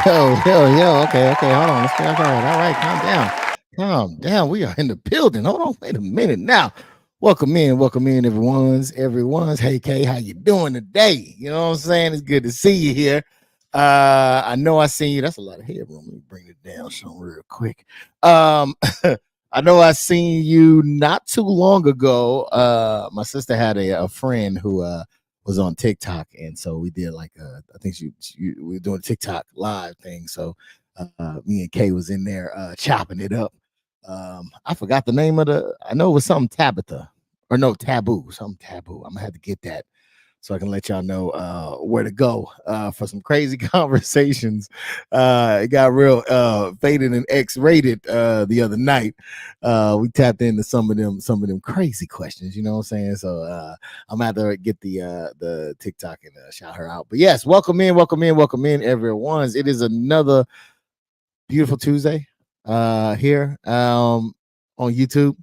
Yo. Okay. Hold on. Let's get all right. Calm down. Calm down. We are in the building. Hold on. Wait a minute now. Welcome in, everyone's. Hey, Kay, how you doing today? You know what I'm saying? It's good to see you here. I know I seen you. That's a lot of headroom. Let me bring it down some real quick. I know I seen you not too long ago. My sister had a friend who was on TikTok, and so we did like I think we were doing a TikTok live thing. So me and Kay was in there chopping it up. I forgot the name of I know it was something Tabitha or no Taboo, something Taboo. I'm gonna have to get that so I can let y'all know where to go for some crazy conversations. It got real faded and X-rated the other night. We tapped into some of them crazy questions. You know what I'm saying? So I'm gonna have to get the TikTok and shout her out. But yes, welcome in, everyone. It is another beautiful Tuesday here on YouTube.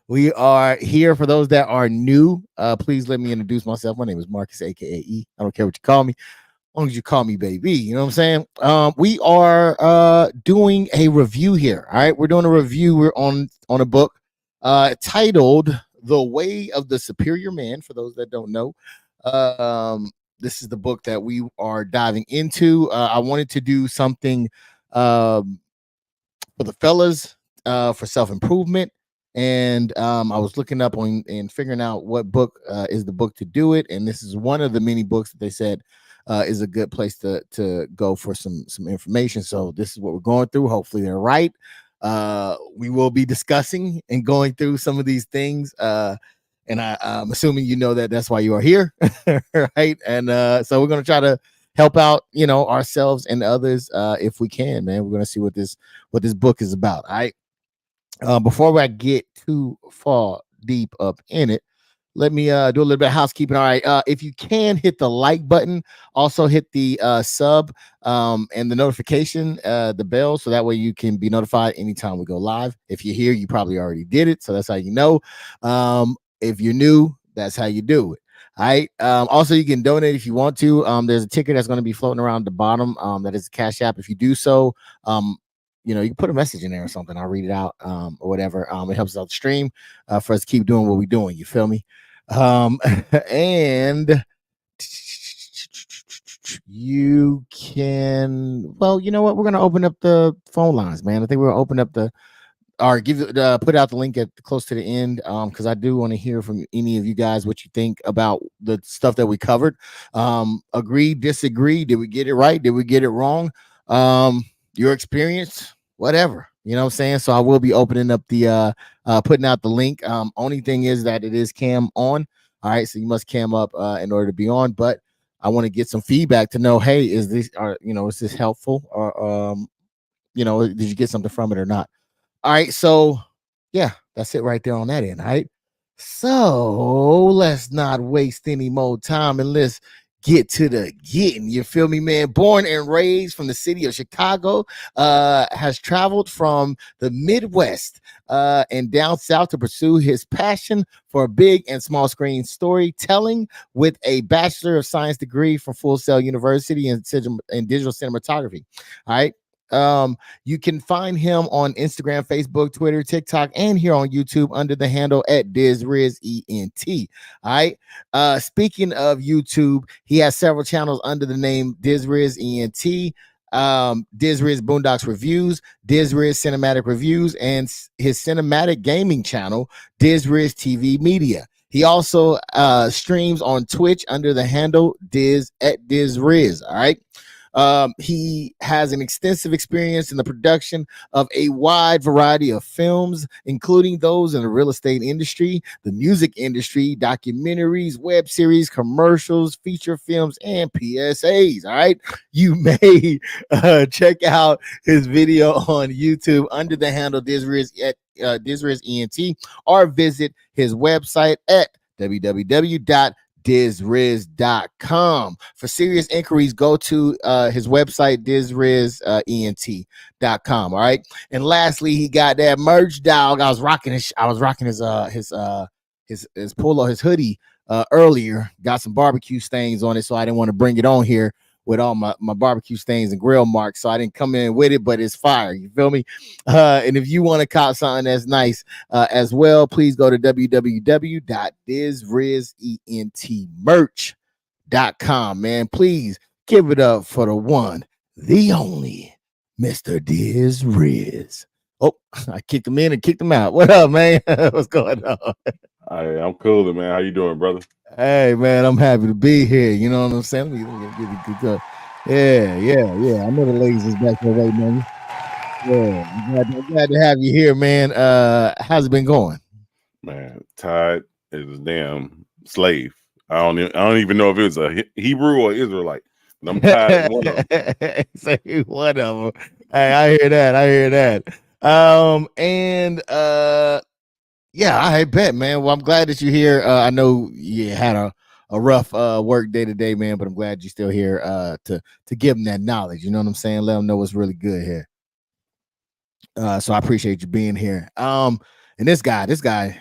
We are here for those that are new. Please let me introduce myself. My name is Marcus, aka E. I don't care what you call me, as long as you call me baby. You know what I'm saying? We are doing a review here. All right, we're doing a review. We're on a book titled "The Way of the Superior Man." For those that don't know, this is the book that we are diving into. I wanted to do something for the fellas for self-improvement, and I was looking up on and figuring out what book is the book to do it, and this is one of the many books that they said is a good place to go for some information. So this is what we're going through. Hopefully they're right. We will be discussing and going through some of these things, and I'm assuming you know that that's why you are here. Right? And so we're going to try to help out, ourselves and others if we can, man. We're going to see what this book is about. All right. Before I get too far deep up in it, let me do a little bit of housekeeping. All right. If you can hit the like button, also hit the sub and the notification, the bell, so that way you can be notified anytime we go live. If you're here, you probably already did it, so that's how you know. If you're new, that's how you do it. All right. Also, you can donate if you want to. There's a ticker that's going to be floating around the bottom. That is a Cash App. If you do so, you can put a message in there or something. I'll read it out or whatever. It helps out the stream for us to keep doing what we're doing. You feel me? And you can, well, you know what? We're going to open up the phone lines, man. I think we're going to open up put out the link at close to the end, because I do want to hear from any of you guys what you think about the stuff that we covered. Agree, disagree, did we get it right, did we get it wrong? Your experience, whatever, you know what I'm saying? So I will be opening up the putting out the link. Only thing is that it is cam on. All right, so you must cam up in order to be on, but I want to get some feedback to know, hey, is this is this helpful, or did you get something from it or not? All right, so yeah, that's it right there on that end. All right, so let's not waste any more time and let's get to the getting. You feel me, man? Born and raised from the city of Chicago, has traveled from the Midwest and down south to pursue his passion for big and small screen storytelling with a Bachelor of Science degree from Full Sail University in digital cinematography. All right. You can find him on Instagram, Facebook, Twitter, TikTok, and here on YouTube under the handle at DisRizEnt. All right. Speaking of YouTube, he has several channels under the name DisRizEnt, DisRiz BoonDocks Reviews, DisRiz Cinematic Reviews, and his cinematic gaming channel, DisRiz TV Media. He also streams on Twitch under the handle DisRiz. All right. He has an extensive experience in the production of a wide variety of films, including those in the real estate industry, the music industry, documentaries, web series, commercials, feature films, and PSAs. All right. You may check out his video on YouTube under the handle DisRizEnt, or visit his website at www.DisRiz.com. For serious inquiries, go to his website, DisRizEnt.com. All right. And lastly, he got that merch, dog. I was rocking his polo, his hoodie earlier. Got some barbecue stains on it, so I didn't want to bring it on here with all my barbecue stains and grill marks, so I didn't come in with it, but it's fire. You feel me? And if you want to cop something that's nice as well, please go to www.DisRizCinematicReviews.com, man. Please give it up for the one, the only Mr. DisRiz. Oh, I kicked him in and kicked him out. What up, man? What's going on? Hey, I'm cool, man. How you doing, brother? Hey, man, I'm happy to be here. You know what I'm saying? Let me get it good. Yeah. I know the ladies is back there waiting on you. Yeah, I'm glad to have you here, man. How's it been going? Man, Todd is a damn slave. I don't even know if it was a Hebrew or Israelite. But I'm Todd is one of them. Say one of them. Hey, I hear that. Yeah, I bet, man. Well, I'm glad that you're here. I know you had a rough work day today, man, but I'm glad you're still here to give them that knowledge. You know what I'm saying? Let them know what's really good here. So I appreciate you being here. And this guy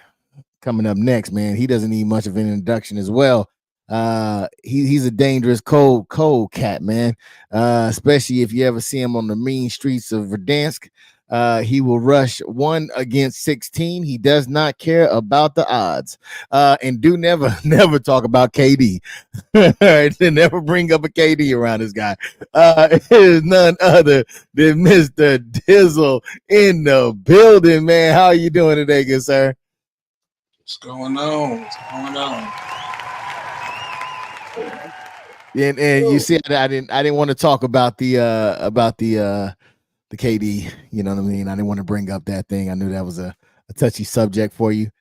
coming up next, man, he doesn't need much of an introduction as well. He's a dangerous cold cat, man. Especially if you ever see him on the mean streets of Verdansk. He will rush 1 against 16. He does not care about the odds. And do never talk about KD. Never bring up a KD around this guy. It is none other than Mr. Dizzle in the building, man. How are you doing today, good sir? What's going on? And you see, I didn't want to talk about the KD. You know what I mean? I didn't want to bring up that thing. I knew that was a touchy subject for you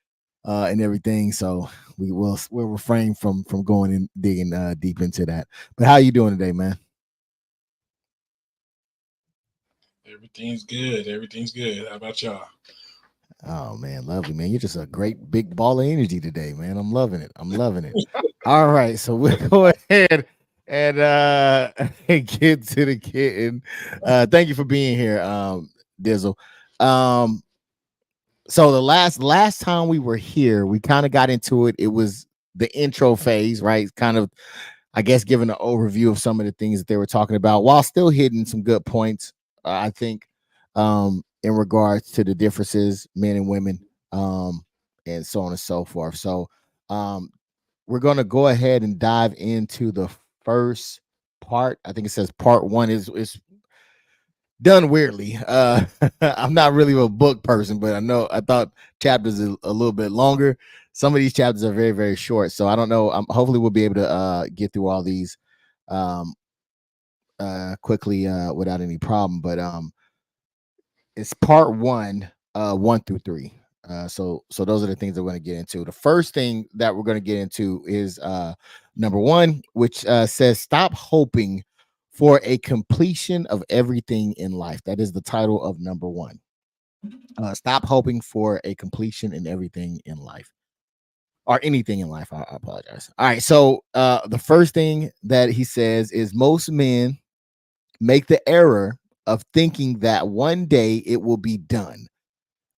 and everything. So we'll refrain from going and digging deep into that. But how you doing today, man? Everything's good. How about y'all? Oh man, lovely, man. You're just a great big ball of energy today, man. I'm loving it. All right, so we'll go ahead and get to the kitten. Thank you for being here, Dizzle. So the last time we were here, we kind of got into it. It was the intro phase, right? Kind of, I guess, giving an overview of some of the things that they were talking about while still hitting some good points. I think in regards to the differences, men and women, and so on and so forth. So we're going to go ahead and dive into the first part. I think it says part 1 is done weirdly. I'm not really a book person, but I thought chapters a little bit longer. Some of these chapters are very, very short. So I don't know. Hopefully we'll be able to get through all these quickly without any problem. But it's part 1, 1 through 3. So those are the things that we're going to get into. The first thing that we're going to get into is number 1, which says stop hoping for a completion of everything in life. That is the title of number 1. Stop hoping for a completion in everything in life, or anything in life. I apologize. All right. So the first thing that he says is most men make the error of thinking that one day it will be done.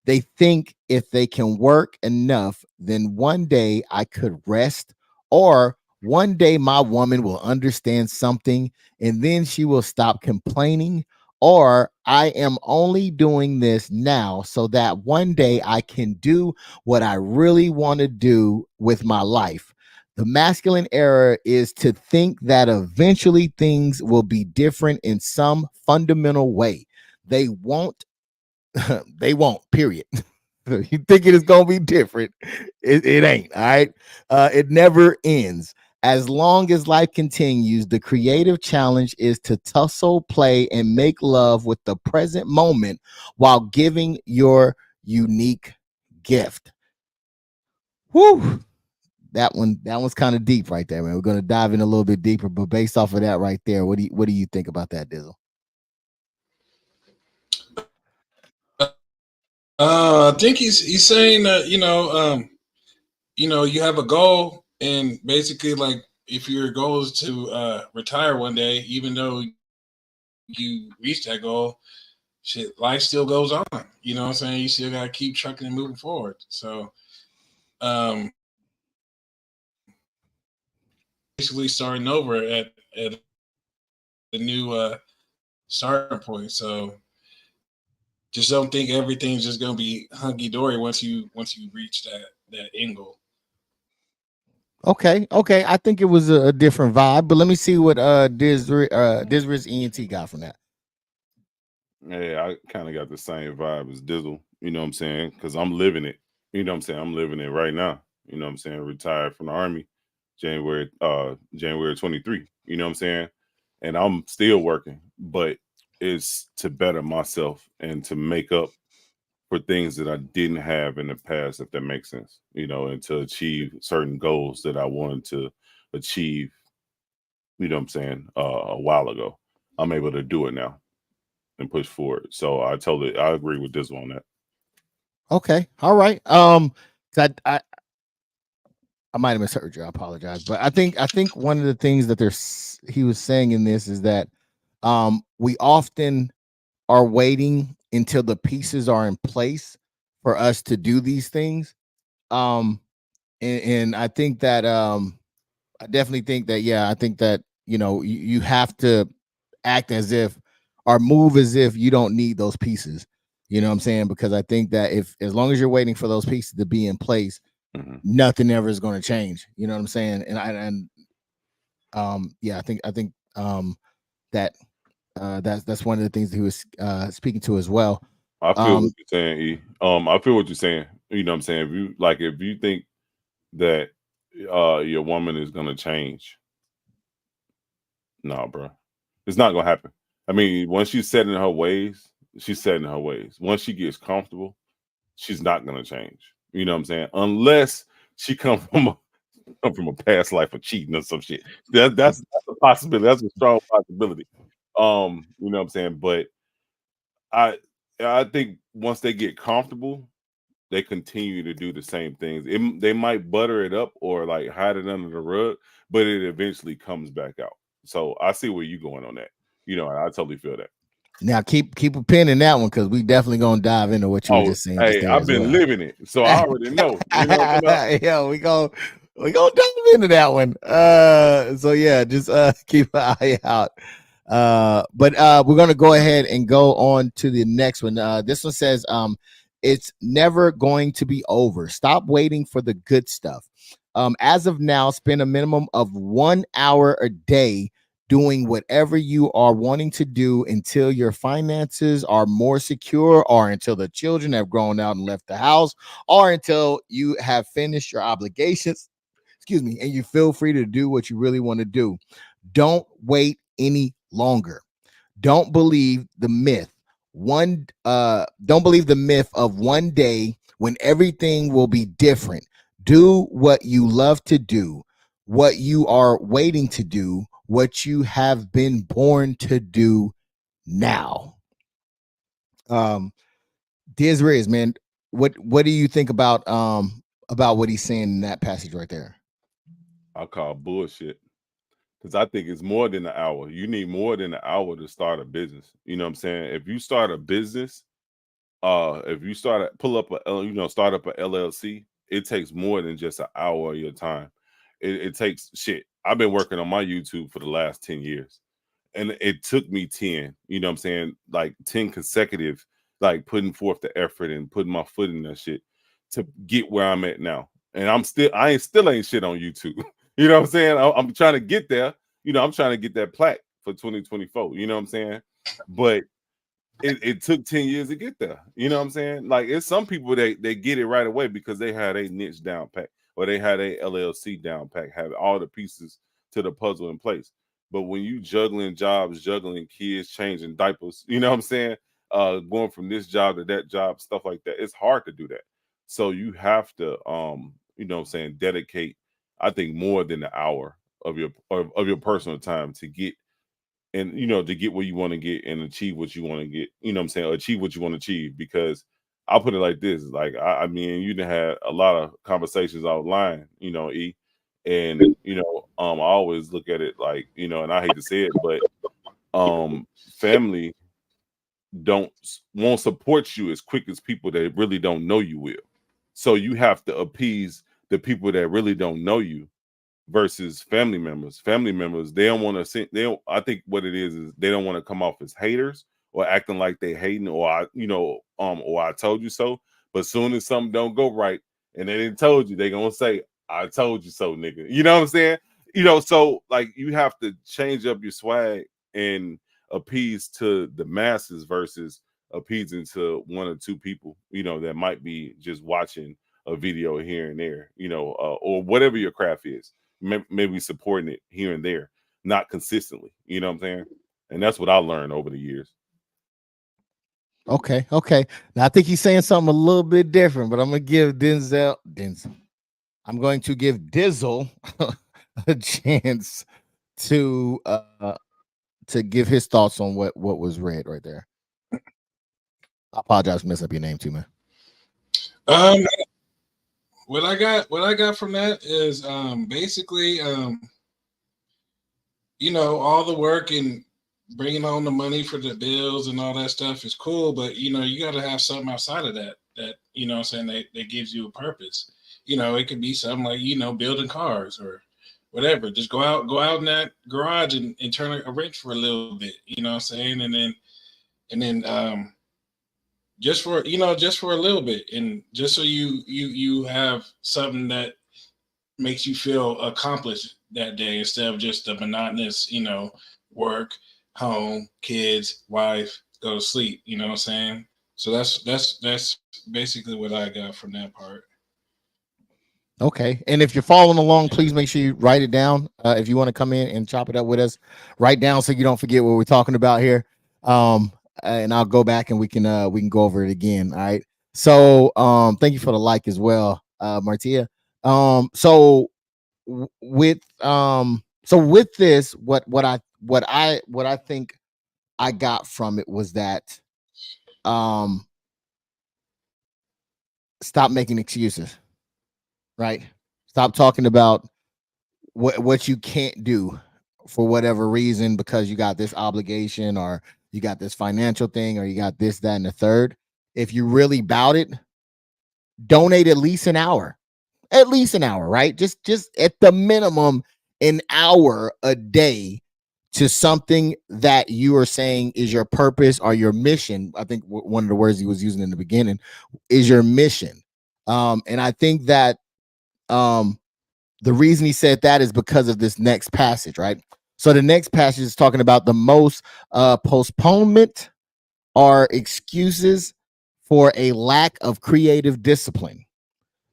They think if they can work enough, then one day I could rest, or one day my woman will understand something and then she will stop complaining, or I am only doing this now so that one day I can do what I really want to do with my life. The masculine error is to think that eventually things will be different in some fundamental way. They won't. They won't, period. You think it is going to be different. It ain't. All right. It never ends. As long as life continues, the creative challenge is to tussle, play, and make love with the present moment while giving your unique gift. Whew. That one's kind of deep right there, man. We're going to dive in a little bit deeper, but based off of that right there, what do you think about that, Dizzle? I think he's saying that you have a goal, and basically, like, if your goal is to retire one day, even though you reach that goal, shit, life still goes on. You know what I'm saying? You still gotta keep trucking and moving forward. So, basically, starting over at new starting point. So just don't think everything's just gonna be hunky dory once you reach that end goal. Okay. I think it was a different vibe, but let me see what DisRiz ENT got from that. Yeah, I kind of got the same vibe as Dizzle. You know what I'm saying? Because I'm living it. You know what I'm saying? I'm living it right now. You know what I'm saying? Retired from the Army, January 23. You know what I'm saying? And I'm still working, but it's to better myself and to make up for things that I didn't have in the past, if that makes sense. You know, and to achieve certain goals that I wanted to achieve. You know what I'm saying? A while ago, I'm able to do it now and push forward. So I agree with this one on that. Okay. All right. I might have misheard you. I apologize, but I think one of the things that he was saying in this is that we often are waiting until the pieces are in place for us to do these things. And I think that I definitely think that I think that you have to act as if or move as if you don't need those pieces. You know what I'm saying? Because I think that if as long as you're waiting for those pieces to be in place, nothing ever is going to change. You know what I'm saying? And I think that that's one of the things that he was speaking to as well. I feel what you're saying, E. I feel what you're saying. You know what I'm saying? If you think that your woman is gonna change, nah, bro. It's not gonna happen. I mean, once she's set in her ways, she's set in her ways. Once she gets comfortable, she's not gonna change. You know what I'm saying? Unless she come from a past life of cheating or some shit. That's a possibility. That's a strong possibility. You know what I'm saying? But I think once they get comfortable, they continue to do the same things. They might butter it up or like hide it under the rug, but it eventually comes back out. So I see where you're going on that. You know, I totally feel that. Now keep a pin in that one because we definitely gonna dive into what you were just saying. Hey, I've been living it, so I already know. You know what I'm about? Yeah, we gonna dive into that one. So yeah, just keep an eye out. But we're gonna go ahead and go on to the next one. This one says, it's never going to be over. Stop waiting for the good stuff. As of now, spend a minimum of 1 hour a day doing whatever you are wanting to do until your finances are more secure, or until the children have grown out and left the house, or until you have finished your obligations, and you feel free to do what you really want to do. Don't wait any longer. Don't believe the myth. Don't believe the myth of one day when everything will be different. Do what you love to do, what you are waiting to do, what you have been born to do now. DisRiz, man, what do you think about what he's saying in that passage right there? I call bullshit. Because I think it's more than an hour. You need more than an hour to start a business. You know what I'm saying? If you start a business, if you start start up a LLC, it takes more than just an hour of your time. It takes shit. I've been working on my YouTube for the last 10 years. And it took me 10, you know what I'm saying? Like 10 consecutive, like putting forth the effort and putting my foot in that shit to get where I'm at now. And I still ain't shit on YouTube. You know what I'm saying? I'm trying to get there. You know, I'm trying to get that plaque for 2024. You know what I'm saying? But it took 10 years to get there. You know what I'm saying? Like, it's some people they get it right away because they had a niche down pat, or they had a LLC down pat, have all the pieces to the puzzle in place. But when you juggling jobs, juggling kids, changing diapers, you know what I'm saying? Going from this job to that job, stuff like that, it's hard to do that. So you have to you know what I'm saying, dedicate, I think, more than an hour of your personal time to get, and to get where you want to get and achieve what you want to get. You know what I'm saying? Achieve what you want to achieve. Because I'll put it like this: like I mean, you done had a lot of conversations online, E, and I always look at it like, and I hate to say it, but family won't support you as quick as people that really don't know you will. So you have to appease the people that really don't know you versus family members. Family members, they don't want to see, I think what it is they don't want to come off as haters or acting like they hating, or or I told you so. But soon as something don't go right and they didn't told you, they gonna say, I told you so, nigga. You know what I'm saying? So like you have to change up your swag and appease to the masses versus appeasing to one or two people, that might be just watching a video here and there, or whatever your craft is. Maybe supporting it here and there, not consistently. You know what I'm saying? And that's what I learned over the years. Okay. Now I think he's saying something a little bit different, but I'm gonna give Dizzle a chance to give his thoughts on what was read right there. I apologize for messing up your name too, man. What I got from that is basically all the work and bringing home the money for the bills and all that stuff is cool, but you got to have something outside of that I'm saying that gives you a purpose. It could be something like building cars or whatever. Just go out in that garage and turn a wrench for a little bit. You know what I'm saying? And then just for a little bit, and just so you have something that makes you feel accomplished that day instead of just the monotonous work, home, kids, wife, go to sleep. You know what I'm saying? So that's basically what I got from that part. Okay. And if you're following along, please make sure you write it down. If you want to come in and chop it up with us, write down so you don't forget what we're talking about here. And I'll go back and we can go over it again. All right. So thank you for the like as well, Martia. So with this, what I think I got from it was that stop making excuses. Right? Stop talking about what you can't do for whatever reason because you got this obligation or you got this financial thing or you got this, that, and the third. If you really bout it, donate at least an hour. At least an hour, right? Just at the minimum, an hour a day to something that you are saying is your purpose or your mission. I think one of the words he was using in the beginning is your mission. And I think that the reason he said that is because of this next passage, right? So the next passage is talking about the most postponement are excuses for a lack of creative discipline.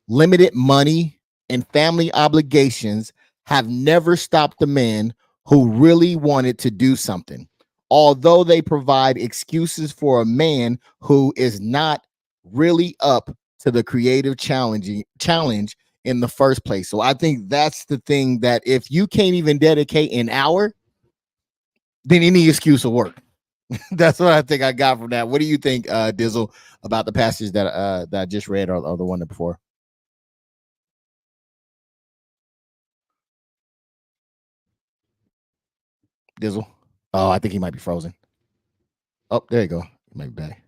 Limited money and family obligations have never stopped the man who really wanted to do something, although they provide excuses for a man who is not really up to the creative challenge in the first place. So I think that's the thing, that if you can't even dedicate an hour, then any excuse will work. That's what I think I got from that. What do you think, Dizzle, about the passage that I just read or the one before? Dizzle? Oh, I think he might be frozen. Oh, there you go. He might be back.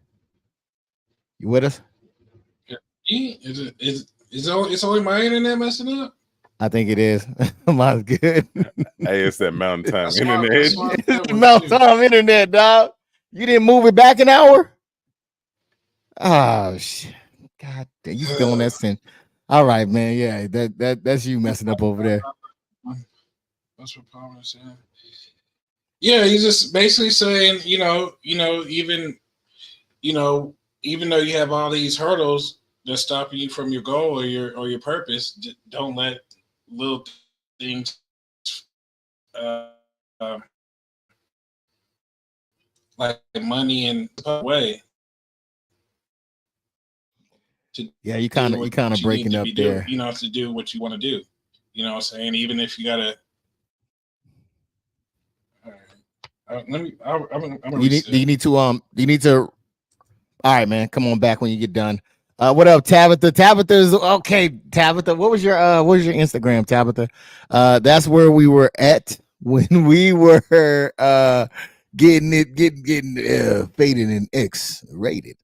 You with us? It's only my internet messing up? I think it is. Mine's good. Hey, it's that Mountain Time internet. It's the Mountain Time internet, dog. You didn't move it back an hour? Oh shit! God damn, you feeling that sin? All right, man. Yeah, that's you messing up over there. That's what Paul was saying. Yeah, he's just basically saying, even though you have all these hurdles that's stopping you from your goal or your purpose, don't let little things like money and away. Yeah, you kind of breaking up there. To do what you want to do. You know what I'm saying? Even if you gotta. All right. You need to. All right, man. Come on back when you get done. What up, Tabitha? Tabitha's okay. Tabitha, what was your Instagram, Tabitha? That's where we were at when we were getting faded and X rated.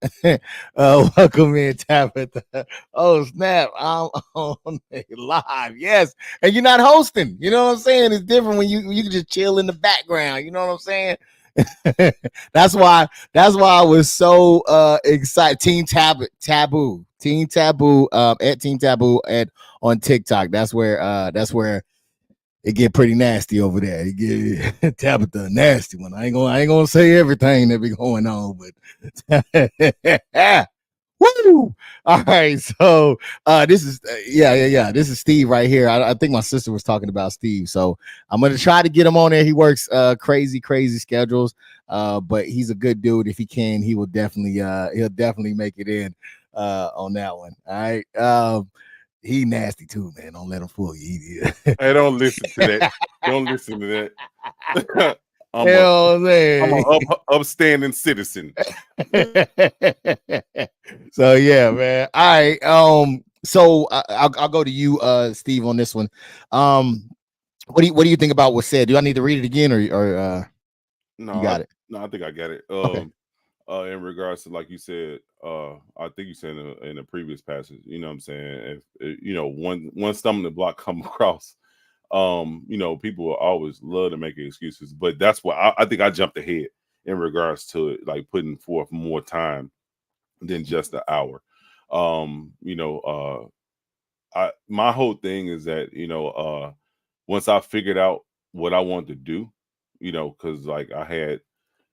Welcome in, Tabitha. Oh snap! I'm on live. Yes, and you're not hosting. You know what I'm saying? It's different when you can just chill in the background. You know what I'm saying? that's why I was so excited. Team Taboo, at Team Taboo on TikTok. That's where it get pretty nasty over there. It get Tabitha nasty one. I ain't gonna say everything that be going on, but woo! All right, so this is yeah. This is Steve right here. I think my sister was talking about Steve, so I'm gonna try to get him on there. He works crazy schedules, but he's a good dude. If he can, he'll definitely make it in on that one. All right. He nasty too, man. Don't let him fool you. Hey, don't listen to that. Don't listen to that. I'm an upstanding citizen. So yeah, man. All right. So I'll go to you, Steve, on this one. What do you think about what's said? Do I need to read it again, or no, you got it? No, I think I got it. Okay. In regards to, like you said, I think you said in the previous passage, you know what I'm saying? If one stumbling block come across, people will always love to make excuses, but that's why I think I jumped ahead in regards to it, like putting forth more time than just an hour. My whole thing is that, once I figured out what I wanted to do, because like I had,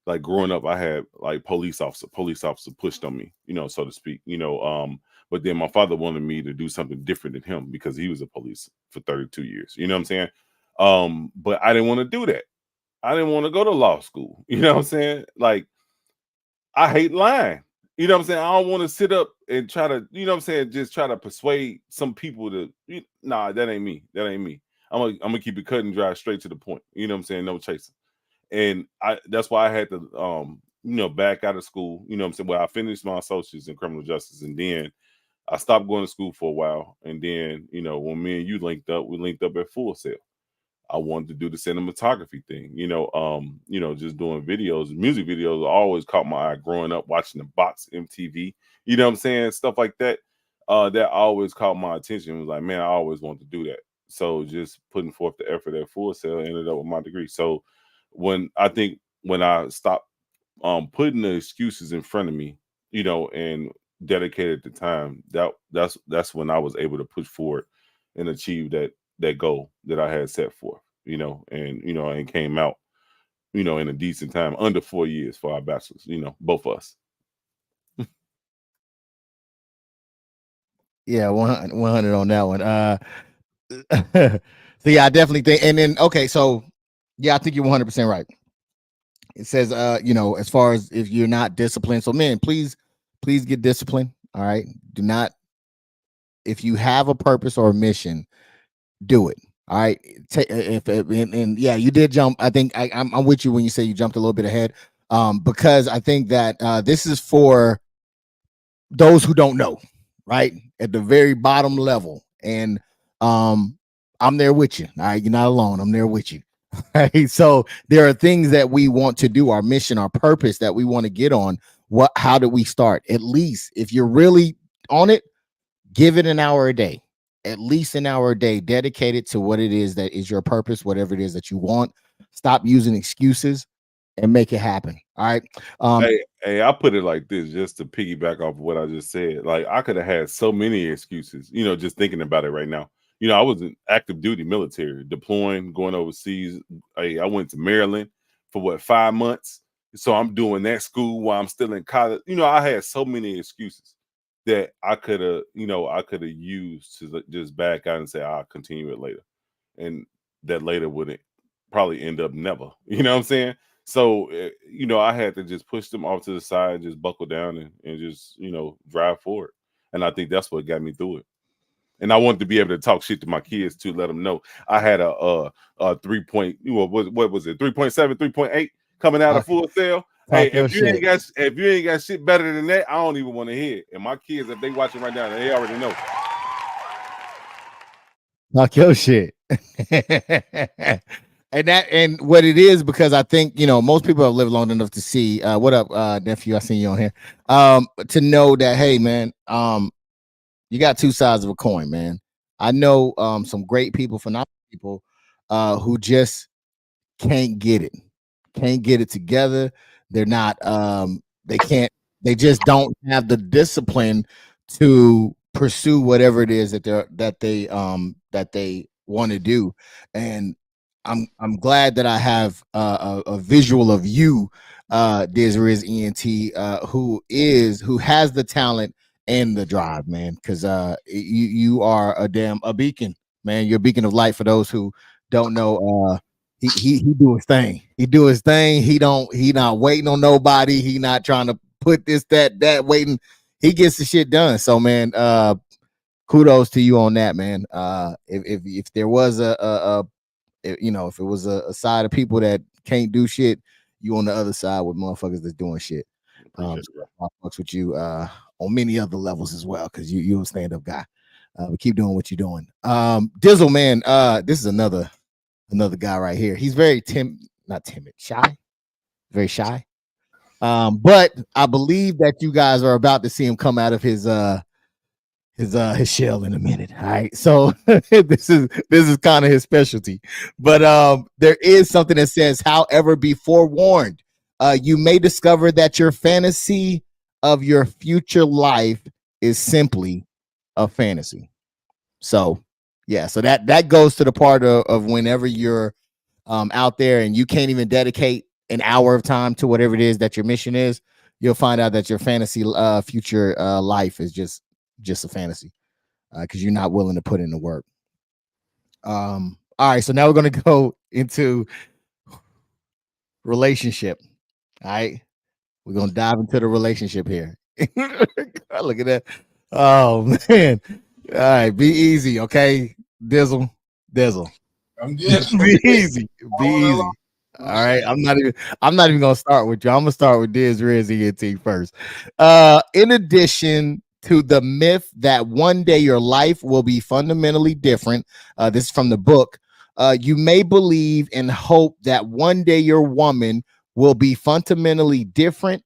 like growing up, I had like police officer pushed on me, so to speak, but then my father wanted me to do something different than him because he was a police for 32 years. You know what I'm saying? But I didn't want to do that. I didn't want to go to law school. You know what I'm saying? Like, I hate lying. You know what I'm saying? I don't want to sit up and try to, just try to persuade some people to, nah, that ain't me. That ain't me. I'm gonna keep it cut and dry, straight to the point. You know what I'm saying? No chasing. And that's why I had to back out of school. You know what I'm saying? Well, I finished my associates in criminal justice, and then I stopped going to school for a while. And then, when me and you linked up, we linked up at Full Sail. I wanted to do the cinematography thing, just doing videos, music videos always caught my eye growing up, watching the Box MTV, you know what I'm saying? Stuff like that. That always caught my attention. It was like, man, I always wanted to do that. So just putting forth the effort at Full Sail ended up with my degree. So when I stopped putting the excuses in front of me, and dedicated the time, that's when I was able to push forward and achieve that goal that I had set forth, and came out, in a decent time, under 4 years for our bachelor's, both of us. Yeah, 100 on that one. So yeah, I definitely think. And then okay, so yeah, I think you're 100% right. It says, as far as if you're not disciplined, so man, please get disciplined. All right, do not. If you have a purpose or a mission, do it. All right. And yeah, you did jump. I think I'm with you when you say you jumped a little bit ahead. Because I think that this is for those who don't know, right? At the very bottom level. And I'm there with you. All right. You're not alone. I'm there with you. Right. So there are things that we want to do, our mission, our purpose that we want to get on. How do we start? At least if you're really on it, give it an hour a day. At least an hour a day dedicated to what it is that is your purpose, whatever it is that you want. Stop using excuses and make it happen. All right. Hey, I put it like this, just to piggyback off of what I just said. Like, I could have had so many excuses, just thinking about it right now. I was in active duty military, deploying, going overseas. I went to Maryland for 5 months. So I'm doing that school while I'm still in college. I had so many excuses that I could have used to just back out and say, I'll continue it later. And that later wouldn't probably end up never. You know what I'm saying? So, I had to just push them off to the side, just buckle down and just, drive forward. And I think that's what got me through it. And I wanted to be able to talk shit to my kids to let them know I had a 3 point, what was it? 3.7, 3.8 coming out of Full Sail. Hey, if you ain't got shit better than that, I don't even want to hear it. And my kids, if they watching right now, they already know. Talk your shit. and what it is, because I think, you know, most people have lived long enough to see what up, nephew. I seen you on here. To know that, hey man, you got two sides of a coin, man. I know some great people, phenomenal people, who just can't get it, can't get it together. They're not they can't, they just don't have the discipline to pursue whatever it is that that they want to do. And I'm glad that I have a visual of you, DisRiz ENT, who has the talent and the drive, man, because you are a beacon, man. You're a beacon of light for those who don't know. He do his thing. He do his thing. He not waiting on nobody. He not trying to put this, that waiting. He gets the shit done. So man, kudos to you on that, man. If there was you know, if it was a side of people that can't do shit, you on the other side with motherfuckers that's doing shit. So I fucks with you on many other levels as well, because you a stand-up guy. But keep doing what you're doing. Dizzle, man, this is another guy right here. He's very not timid, shy, very shy. But I believe that you guys are about to see him come out of his shell in a minute. All right. So this is kind of his specialty. But there is something that says, however, be forewarned. You may discover that your fantasy of your future life is simply a fantasy. So yeah, so that goes to the part of whenever you're out there and you can't even dedicate an hour of time to whatever it is that your mission is, you'll find out that your fantasy future life is just a fantasy, because you're not willing to put in the work. All right, so now we're gonna go into relationship. All right, we're gonna dive into the relationship here. Look at that. Oh man. All right, be easy, okay? Dizzle. I'm good. Be easy. Be easy. All right. I'm not even gonna start with you. I'm gonna start with DisRiz ENT first. In addition to the myth that one day your life will be fundamentally different, this is from the book. You may believe and hope that one day your woman will be fundamentally different.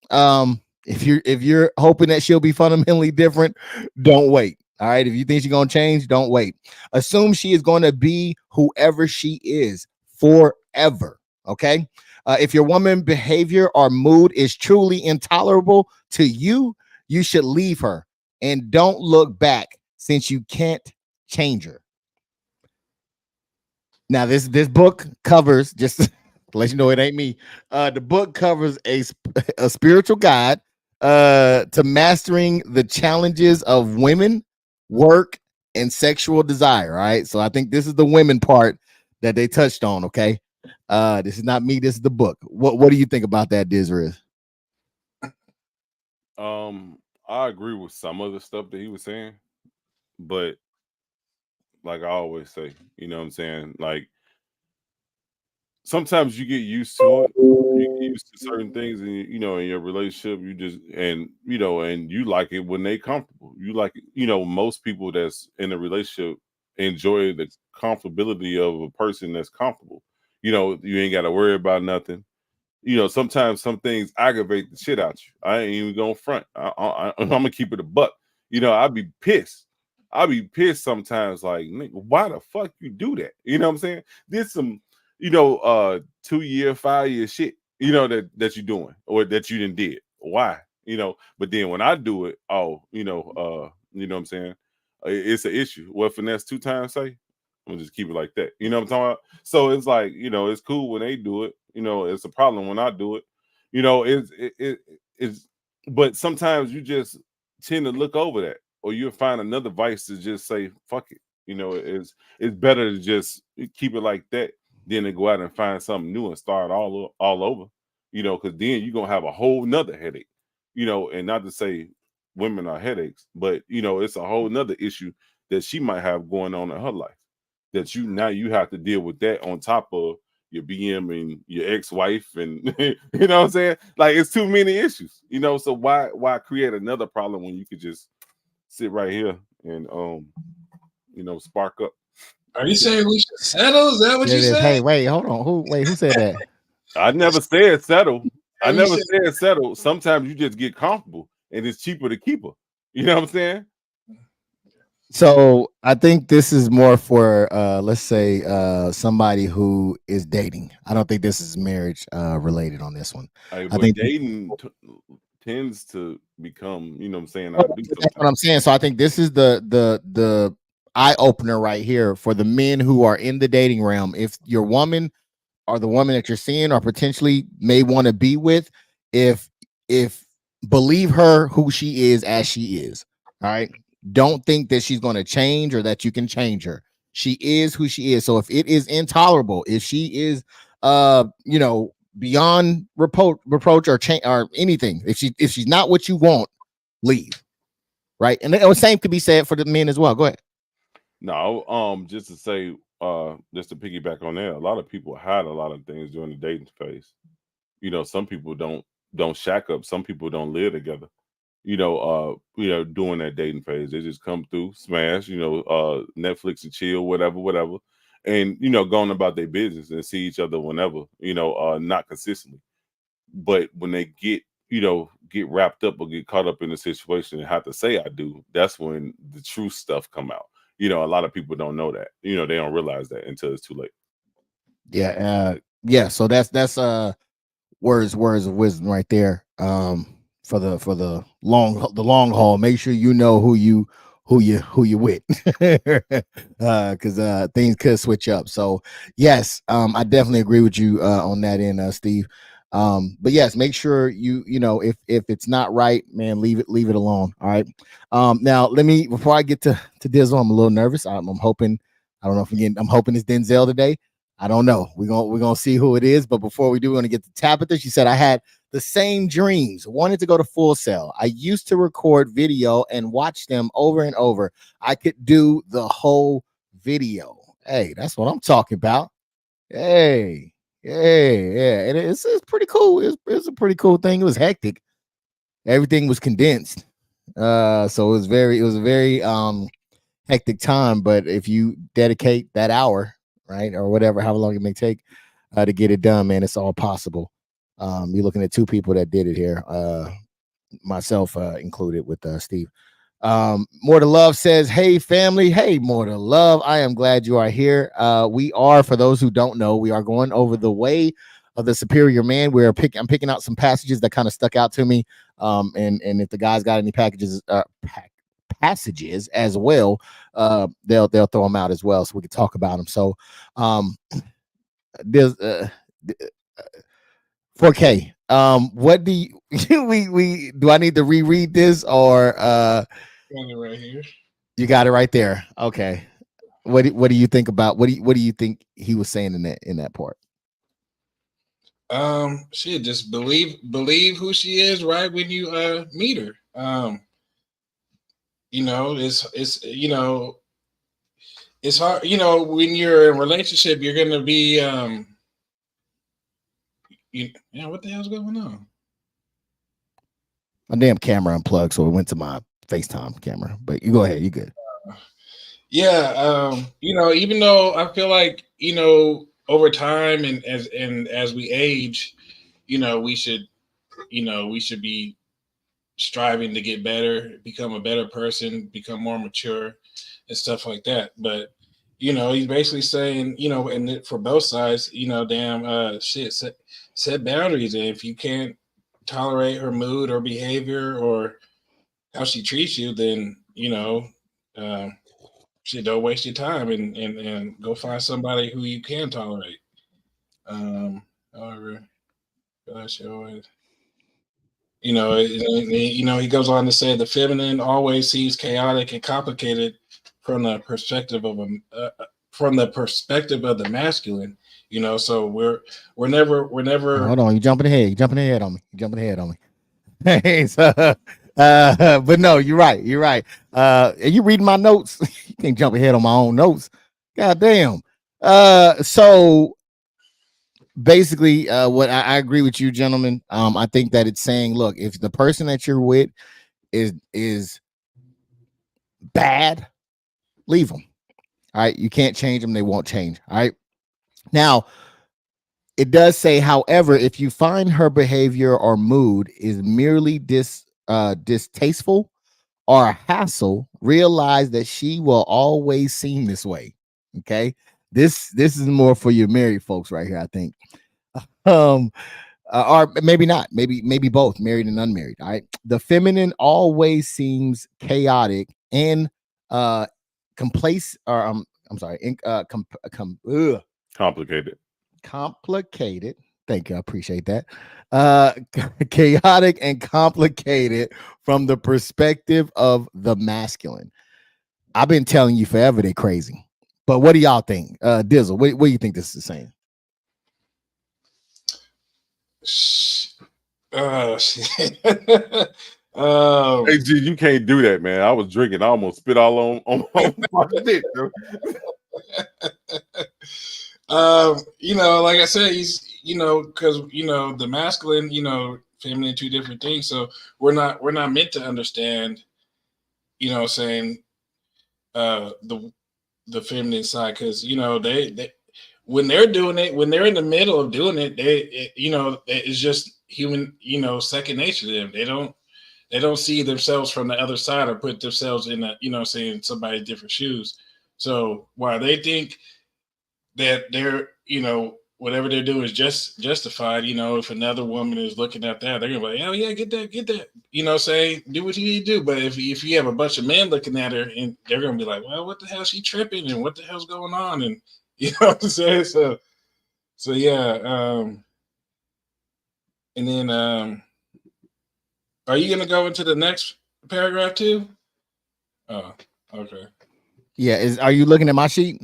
If you're hoping that she'll be fundamentally different, don't wait. All right. If you think she's gonna change, don't wait. Assume she is going to be whoever she is forever. Okay. If your woman behavior or mood is truly intolerable to you, you should leave her and don't look back, since you can't change her. Now, this book covers, just to let you know it ain't me. The book covers a spiritual guide to mastering the challenges of women, work, and sexual desire. All right. So I think this is the women part that they touched on. Okay. This is not me. This is the book. What do you think about that, DisRiz? I agree with some of the stuff that he was saying, but like I always say, you know what I'm saying? Like sometimes you get used to it. You get used to certain things, and you know, in your relationship, you just and you know, and you like it when they comfortable. You like it, you know, most people that's in a relationship enjoy the comfortability of a person that's comfortable. You know, you ain't got to worry about nothing. You know, sometimes some things aggravate the shit out you. I ain't even gonna front. I'm gonna keep it a buck. You know, I'd be pissed. I'd be pissed sometimes. Like, nigga, why the fuck you do that? You know what I'm saying? Did some, you know, 2 year, 5 year shit. You know that you're doing or that you didn't did. Why? You know. But then when I do it, oh, you know what I'm saying? It's an issue. What finesse 2 times say? I'm gonna just keep it like that. You know what I'm talking about? So it's like, you know, it's cool when they do it. You know, it's a problem when I do it. You know, it's but sometimes you just tend to look over that, or you'll find another vice to just say, fuck it. You know, it's better to just keep it like that than to go out and find something new and start all over. You know, because then you're gonna have a whole nother headache. You know, and not to say women are headaches, but you know, it's a whole nother issue that she might have going on in her life, that you have to deal with that on top of your BM and your ex-wife, and you know what I'm saying? Like, it's too many issues, you know. So why create another problem when you could just sit right here and you know, spark up. Are you saying we should settle? Is that what There you it is. said? Hey, wait, hold on. Who said that? I never said settle. I You never said- said settle. Sometimes you just get comfortable, and it's cheaper to keep her. You know what I'm saying? So I think this is more for let's say somebody who is dating. I don't think this is marriage related on this one. I But think dating tends to become, you know what I'm saying, Oh, I do that's what sometimes. I'm saying. So I think this is the eye opener right here for the men who are in the dating realm. If your woman or the woman that you're seeing or potentially may want to be with, if believe her who she is as she is. All right. Don't think that she's going to change or that you can change her. She is who she is. So if it is intolerable, if she is beyond reproach or change or anything, if she's not what you want, leave. Right. And the same could be said for the men as well. Go ahead. No, just to say, just to piggyback on that, a lot of people hide a lot of things during the dating phase. You know, some people don't shack up, some people don't live together. During that dating phase, they just come through, smash, Netflix and chill, whatever, and going about their business and see each other whenever, not consistently. But when they get wrapped up or get caught up in the situation and have to say I do, that's when the true stuff come out. A lot of people don't know that. They don't realize that until it's too late. Yeah. So that's words of wisdom right there. For the long haul, make sure you know who you with. Because things could switch up. So yes, I definitely agree with you on that end, Steve. But yes, make sure if it's not right, man, leave it alone. All right. Now let me, before I get to Dizzle, I'm a little nervous. I'm hoping, I don't know if I'm hoping it's Denzel today. I don't know. We're gonna see who it is. But before we do, we're gonna get to Tabitha. She said, I had the same dreams, wanted to go to Full Sail. I used to record video and watch them over and over. I could do the whole video. Hey, that's what I'm talking about. Hey, yeah. And it's pretty cool. It's a pretty cool thing. It was hectic. Everything was condensed. So it was a very hectic time. But if you dedicate that hour, right, or whatever, however long it may take to get it done, man, it's all possible. You're looking at two people that did it here, myself included with Steve. More to Love says, hey family, hey More to Love, I am glad you are here. We are, for those who don't know, we are going over the way of the superior man. I'm picking out some passages that kind of stuck out to me. And if the guys got any passages as well, they'll throw them out as well so we can talk about them. So there's 4K. What do you we do? I need to reread this or right here. you got it right there? Okay. What do you think about what do you think he was saying in that part? Shit, just believe who she is right when you meet her. It's hard, when you're in a relationship, you're gonna be what the hell's going on? My damn camera unplugged, so it went to my FaceTime camera. But you go ahead, you good. Even though I feel like, over time and as we age, we should be striving to get better, become a better person, become more mature and stuff like that. But he's basically saying, and for both sides, set boundaries. And if you can't tolerate her mood or behavior or how she treats you, then don't waste your time and go find somebody who you can tolerate. However, gosh, he goes on to say the feminine always seems chaotic and complicated from the perspective of the masculine. So we're never. Hold on, you jumping ahead on me. Hey, so, but no, you're right. Are you reading my notes? You can't jump ahead on my own notes. God damn. So basically, what I agree with you, gentlemen. I think that it's saying, look, if the person that you're with is bad, leave them. All right, you can't change them; they won't change. All right. Now, it does say, however, if you find her behavior or mood is merely distasteful or a hassle, realize that she will always seem this way. Okay, this is more for your married folks right here, I think. Um, or maybe not, maybe both, married and unmarried. All right, the feminine always seems chaotic and or I'm sorry, Complicated. complicated. Thank you, I appreciate that. Uh, chaotic and complicated from the perspective of the masculine. I've been telling you forever they're crazy, but what do y'all think? Dizzle, what do you think this is saying? Hey, G, you can't do that, man. I was drinking. I almost spit all on my dick. You know, like I said, he's, you know, because, you know, the masculine, you know, feminine, two different things. So we're not meant to understand, you know, saying the feminine side, because, you know, they when they're doing it, when they're in the middle of doing it, you know, it's just human, you know, second nature to them. They don't see themselves from the other side or put themselves in a, you know, saying somebody's different shoes. So while they think that they're, you know, whatever they're doing is just justified, you know, if another woman is looking at that, they're gonna be like, oh yeah, get that, you know, say, do what you need to do. But if you have a bunch of men looking at her, and they're gonna be like, well, what the hell is she tripping, and what the hell's going on, and you know what I'm saying? So yeah, and then are you gonna go into the next paragraph too? Oh, okay. Yeah, are you looking at my sheet?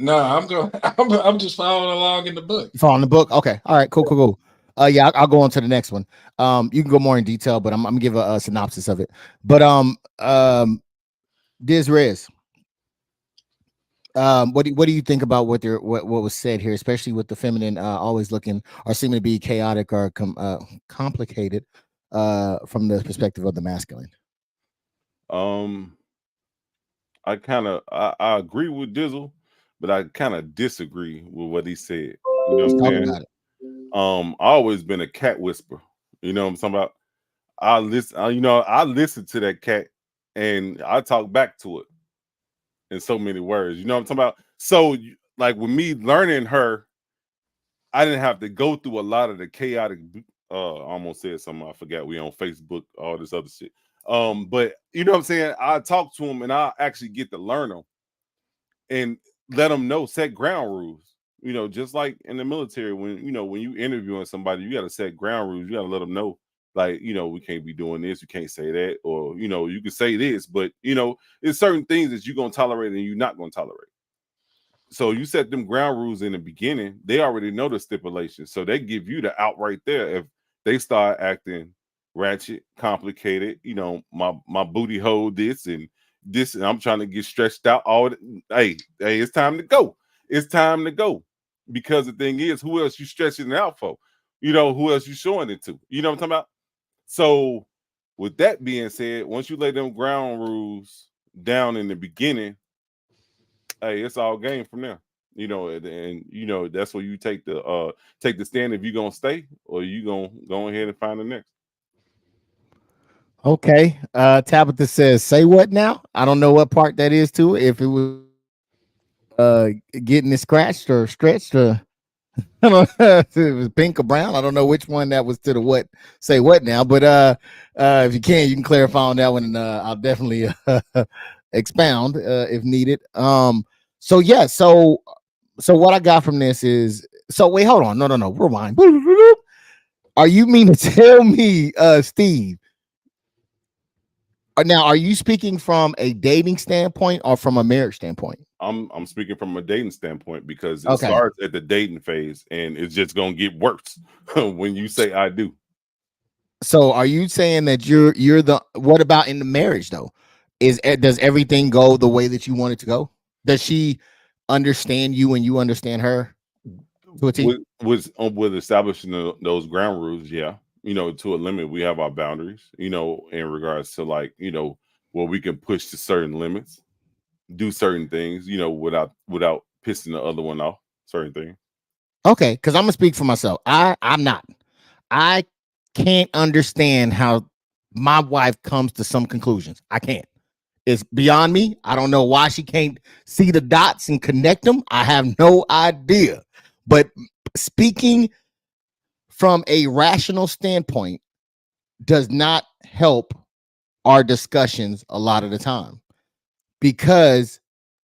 No, I'm going. I'm just following along in the book. You following the book? Okay. All right. Cool. Yeah, I'll go on to the next one. You can go more in detail, but I'm gonna give a synopsis of it. But DisRiz, what do you think about what was said here, especially with the feminine always looking or seeming to be chaotic or complicated from the perspective of the masculine? I agree with Dizzle, but I kind of disagree with what he said. You know Let's what I'm talk saying? about it. I always been a cat whisperer. You know what I'm talking about? I listen. You know, I listen to that cat, and I talk back to it in so many words. You know what I'm talking about? So, like with me learning her, I didn't have to go through a lot of the chaotic. I almost said something. I forgot. We on Facebook, all this other shit. But you know what I'm saying? I talk to him, and I actually get to learn them and let them know, set ground rules. You know, just like in the military, when you interviewing somebody, you got to set ground rules. You got to let them know, like, we can't be doing this, you can't say that, or you can say this, but it's certain things that you're gonna tolerate and you're not gonna tolerate. So you set them ground rules in the beginning, they already know the stipulations. So they give you the out right there. If they start acting ratchet, complicated, my booty hold this and this, and I'm trying to get stretched out. Hey, it's time to go. It's time to go. Because the thing is, who else you stretching it out for? Who else you showing it to? You know what I'm talking about? So with that being said, once you lay them ground rules down in the beginning, hey, it's all game from there. And that's where you take the stand if you're gonna stay or you gonna go ahead and find the next. Okay. Tabitha says, say what now? I don't know what part that is to it. If it was getting it scratched or stretched or I don't know if it was pink or brown. I don't know which one that was to the what say what now, but if you can clarify on that one, and I'll definitely expound if needed. So yeah, so what I got from this is, so wait, hold on, no, rewind. Are you mean to tell me, Steve? Now, are you speaking from a dating standpoint or from a marriage standpoint? I'm speaking from a dating standpoint because it Okay. starts at the dating phase and it's just gonna get worse when you say I do. So are you saying that you're the, what about in the marriage though? Does everything go the way that you want it to go? Does she understand you and you understand her to a T? With establishing those ground rules, yeah. To a limit, we have our boundaries, in regards to, like, where we can push to certain limits. do certain things, you know, without pissing the other one off. Certain things. Okay, because I'm gonna speak for myself. I'm not. I can't understand how my wife comes to some conclusions. I can't. It's beyond me. I don't know why she can't see the dots and connect them. I have no idea. But speaking from a rational standpoint does not help our discussions a lot of the time because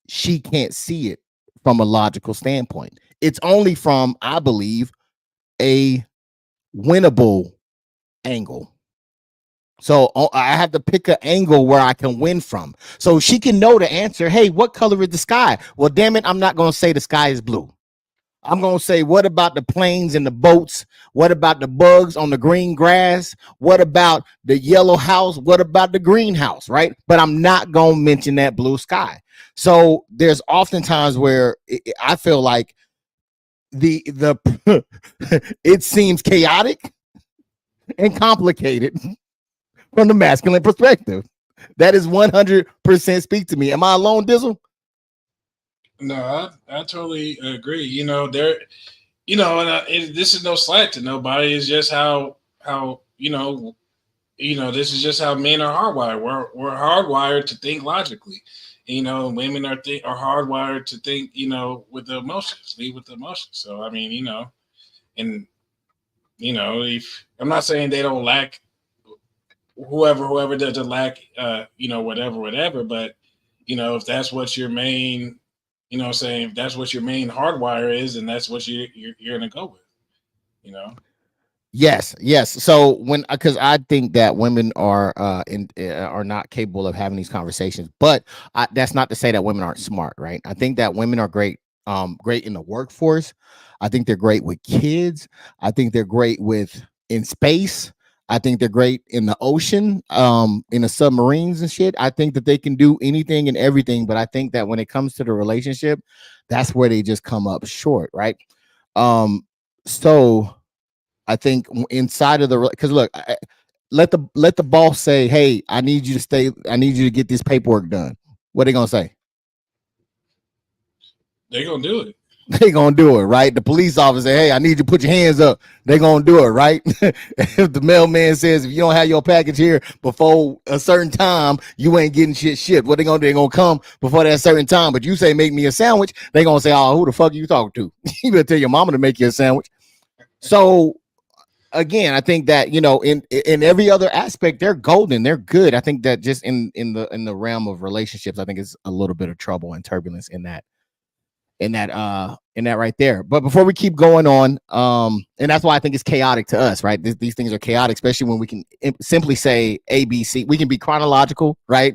she can't see it from a logical standpoint. It's only from, I believe, a winnable angle. So I have to pick an angle where I can win from. So she can know the answer. Hey, what color is the sky? Well, damn it, I'm not going to say the sky is blue. I'm going to say, what about the planes and the boats? What about the bugs on the green grass? What about the yellow house? What about the greenhouse, right? But I'm not going to mention that blue sky. So there's often times where I feel like the it seems chaotic and complicated from the masculine perspective. That is 100% speak to me. Am I alone, Dizzle? No, I totally agree. You know, and this is no slight to nobody. It's just how this is just how men are hardwired. We're hardwired to think logically. You know, women are hardwired to think, with the emotions, lead with the emotions. So I mean, and if I'm not saying they don't lack whoever doesn't lack, whatever. But if that's what your main, if that's what your main hardwire is, and that's what you're gonna go with, Yes. So because I think that women are are not capable of having these conversations, but that's not to say that women aren't smart, right? I think that women are great in the workforce. I think they're great with kids. I think they're great in space. I think they're great in the ocean, in the submarines and shit. I think that they can do anything and everything, but I think that when it comes to the relationship, that's where they just come up short, right? So I think inside of because look, let the boss say, "Hey, I need you to stay. I need you to get this paperwork done." What are they gonna say? They're gonna do it. They gonna do it, right? The police officer, "Hey, I need you to put your hands up." They gonna do it, right? If the mailman says, "If you don't have your package here before a certain time, you ain't getting shit shipped," what they gonna do? They gonna come before that certain time. But you say, "Make me a sandwich," they gonna say, "Oh, who the fuck are you talking to?" You better tell your mama to make you a sandwich. So again, I think that in every other aspect, they're golden, they're good. I think that just in the realm of relationships, I think it's a little bit of trouble and turbulence in that right there. But before we keep going on, and that's why I think it's chaotic to us, right? These things are chaotic, especially when we can simply say ABC. We can be chronological, right?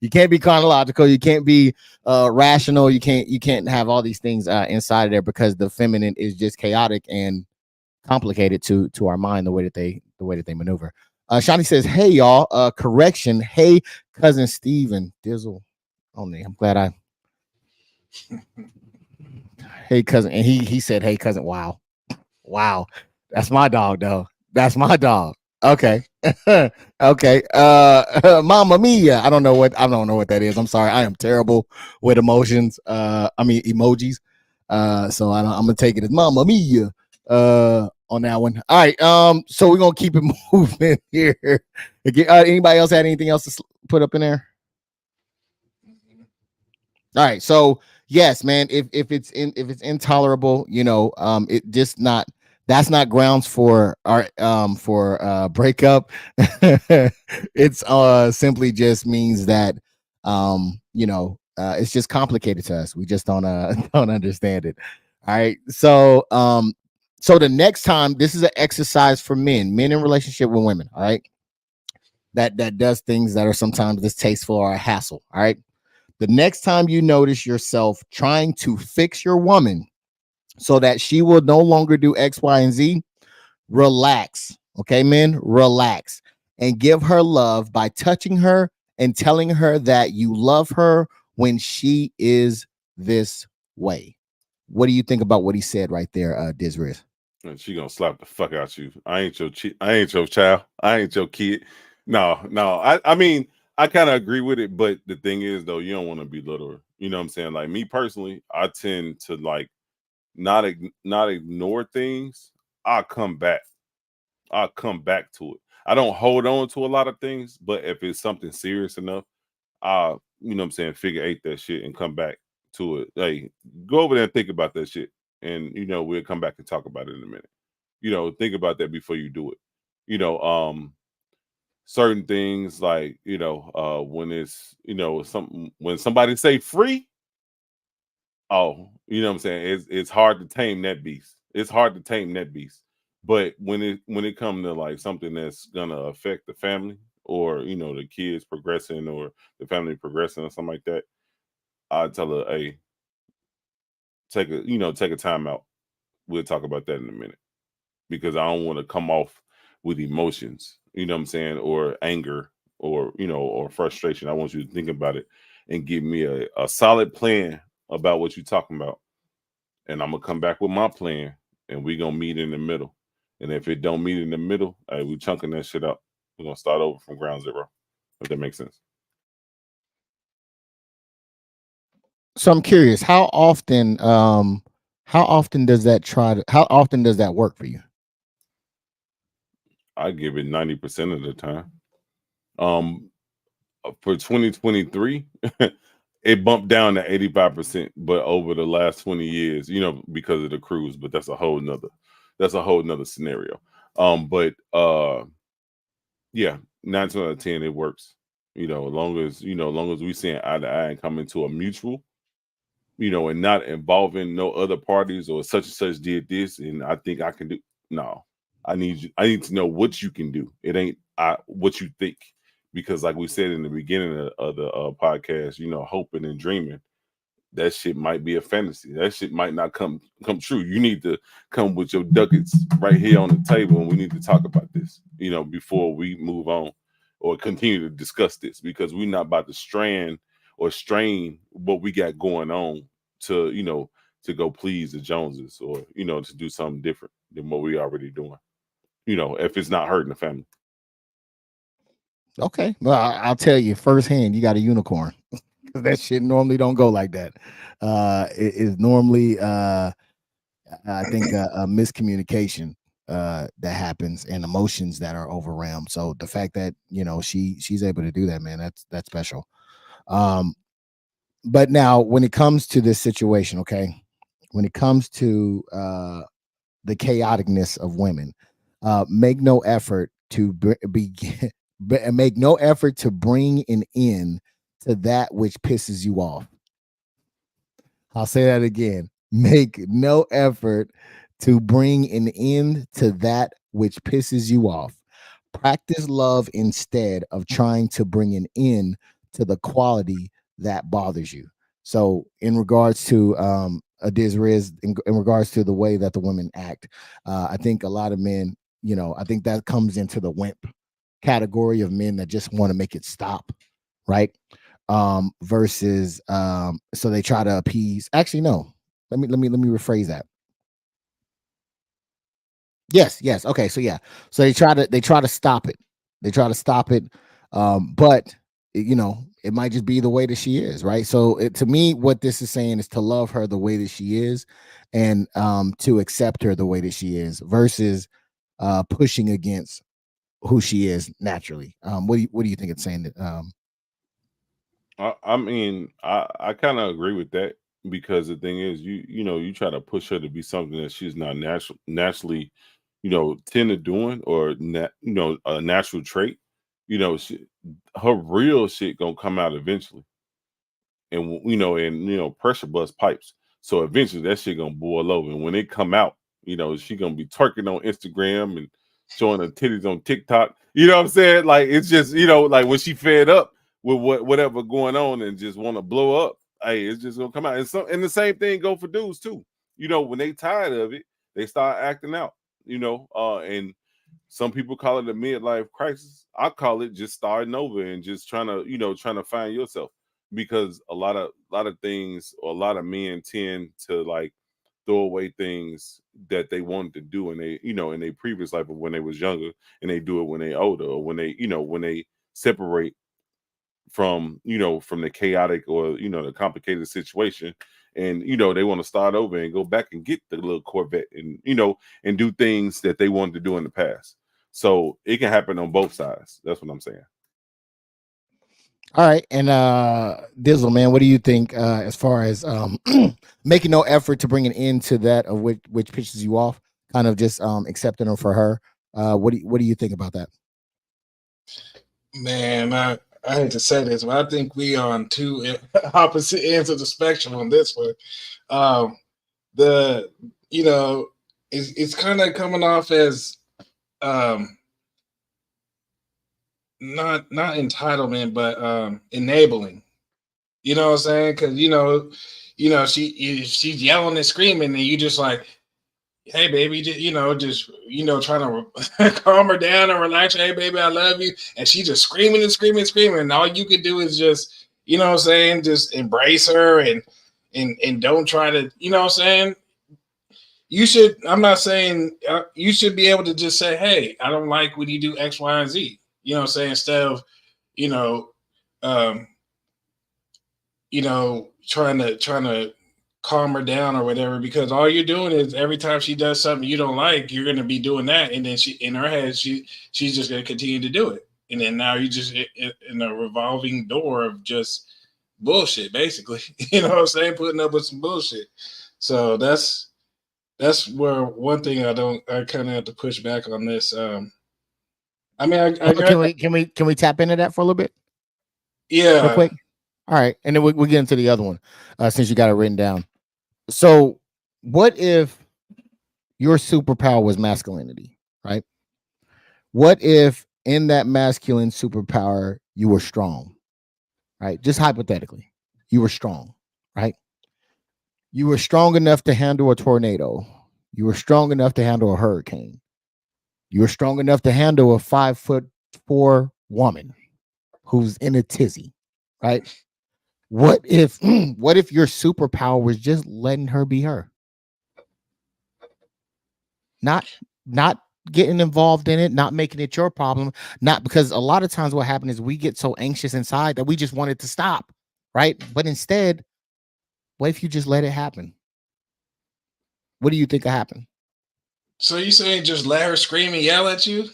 You can't be chronological. You can't be rational. You can't have all these things inside of there because the feminine is just chaotic and complicated to our mind the way that they maneuver. Shawnee says, "Hey y'all, correction. Hey cousin Steven Dizzle only. I'm glad I hey cousin," and he said, "Hey cousin." Wow, that's my dog though. That's my dog. Okay. Okay. Mamma mia. I don't know what that is. I'm sorry. I am terrible with emotions. Emojis. So I'm gonna take it as Mamma mia. On that one. All right. So we're gonna keep it moving here. Anybody else had anything else to put up in there? All right. So yes, man. If it's intolerable, it just not. That's not grounds for our breakup. It's simply just means that it's just complicated to us. We just don't don't understand it. All right. So the next time, this is an exercise for men in relationship with women. All right. That does things that are sometimes distasteful or a hassle. All right. The next time you notice yourself trying to fix your woman so that she will no longer do X, Y, and Z, relax. Okay, men, relax and give her love by touching her and telling her that you love her when she is this way. What do you think about what he said right there, DisRiz? And she gonna slap the fuck out you. I ain't your child. I ain't your kid. No. I mean, I kind of agree with it, but the thing is though, you don't want to belittle her. You know what I'm saying? Like me personally, I tend to like not ignore things. I'll come back. I'll come back to it. I don't hold on to a lot of things, but if it's something serious enough, I'll, you know what I'm saying, figure eight that shit and come back to it. Hey, go over there and think about that shit. And we'll come back and talk about it in a minute. Think about that before you do it. You know, certain things like, when it's, something when somebody say free, oh, you know what I'm saying? It's hard to tame that beast. It's hard to tame that beast. But when it comes to like something that's gonna affect the family or the kids progressing or the family progressing or something like that, I tell her, hey, take a time out. We'll talk about that in a minute because I don't want to come off with emotions, you know what I'm saying, or anger or or frustration. I want you to think about it and give me a solid plan about what you're talking about. And I'm gonna come back with my plan and we're gonna meet in the middle. And if it don't meet in the middle, hey, we chunking that shit up. We're gonna start over from ground zero. If that makes sense. So I'm curious, how often does how often does that work for you? I give it 90% of the time. Um for 2023, it bumped down to 85%, but over the last 20 years, because of the cruise, but that's a whole nother scenario. But yeah, 9 out of 10, it works. As long as we seeing eye to eye and coming to a mutual, and not involving no other parties or such and such did this, and I think I can do. No, I need to know what you can do. It ain't what you think, because like we said in the beginning of the podcast, hoping and dreaming, that shit might be a fantasy. That shit might not come true. You need to come with your ducats right here on the table, and we need to talk about this, before we move on or continue to discuss this, because we're not about to strand or strain what we got going on to, to go please the Joneses or, to do something different than what we already doing. If it's not hurting the family. Okay, well, I'll tell you firsthand, you got a unicorn. 'Cause that shit normally don't go like that. It is normally, I think, a miscommunication that happens and emotions that are overwhelmed. So the fact that she's able to do that, man, that's special. Um, but now when it comes to this situation, okay, when it comes to the chaoticness of women, make no effort to make no effort to bring an end to that which pisses you off. I'll say that again. Make no effort to bring an end to that which pisses you off. Practice love instead of trying to bring an end to the quality that bothers you. So, in regards to a Riz, in regards to the way that the women act, I think a lot of men, I think that comes into the wimp category of men that just want to make it stop, right? Versus so they try to appease. Actually, no. Let me rephrase that. Yes. Okay, so yeah. So they try to stop it. They try to stop it. But it might just be the way that she is, right? So to me, what this is saying is to love her the way that she is, and to accept her the way that she is, versus pushing against who she is naturally. What do you think it's saying? I kind of agree with that, because the thing is, you try to push her to be something that she's not naturally, tend to doing, or a natural trait. Her real shit gonna come out eventually, and pressure bust pipes. So eventually that shit gonna boil over, and when it come out, she gonna be twerking on Instagram and showing her titties on TikTok. You know what I'm saying? Like, it's just, like when she fed up with whatever going on and just want to blow up. Hey, it's just gonna come out. And the same thing go for dudes too. When they tired of it, they start acting out. And some people call it a midlife crisis. I call it just starting over and just trying to find yourself, because a lot of things, or a lot of men tend to like throw away things that they wanted to do in their previous life, or when they was younger, and they do it when they older, or when they separate from the chaotic or the complicated situation, and they want to start over and go back and get the little Corvette and and do things that they wanted to do in the past. So it can happen on both sides. That's what I'm saying. All right, and Dizzle, man, what do you think as far as making no effort to bring an end to that of which pisses you off, kind of just accepting them for her? What do you think about that? Man, I hate to say this, but I think we on two opposite ends of the spectrum on this one. It's kind of coming off as not entitlement, but enabling. You know what I'm saying? Because she's yelling and screaming, and you just like, hey baby, just trying to calm her down and relax her. Hey baby, I love you. And she just screaming and screaming and screaming. And all you can do is just, just embrace her and don't try to, you should, I'm not saying you should be able to just say, hey, I don't like when you do X, Y, and Z. Instead of, trying to calm her down or whatever, because all you're doing is every time she does something you don't like, you're going to be doing that, and then she, in her head, she's just going to continue to do it, and then now you just in a revolving door of just bullshit, basically. You know what I'm saying? Putting up with some bullshit. So that's where one thing I kind of have to push back on this. Can we tap into that for a little bit? Yeah. Real quick. All right, and then we'll get into the other one since you got it written down. So, what if your superpower was masculinity, right? What if in that masculine superpower you were strong, right? Just hypothetically, you were strong, right? You were strong enough to handle a tornado. You were strong enough to handle a hurricane. You were strong enough to handle a 5'4" woman who's in a tizzy, right? What if your superpower was just letting her be her? Not getting involved in it, not making it your problem, not, because a lot of times what happens is we get so anxious inside that we just want it to stop, right? But instead, what if you just let it happen? What do you think will happen? So you saying just let her scream and yell at you?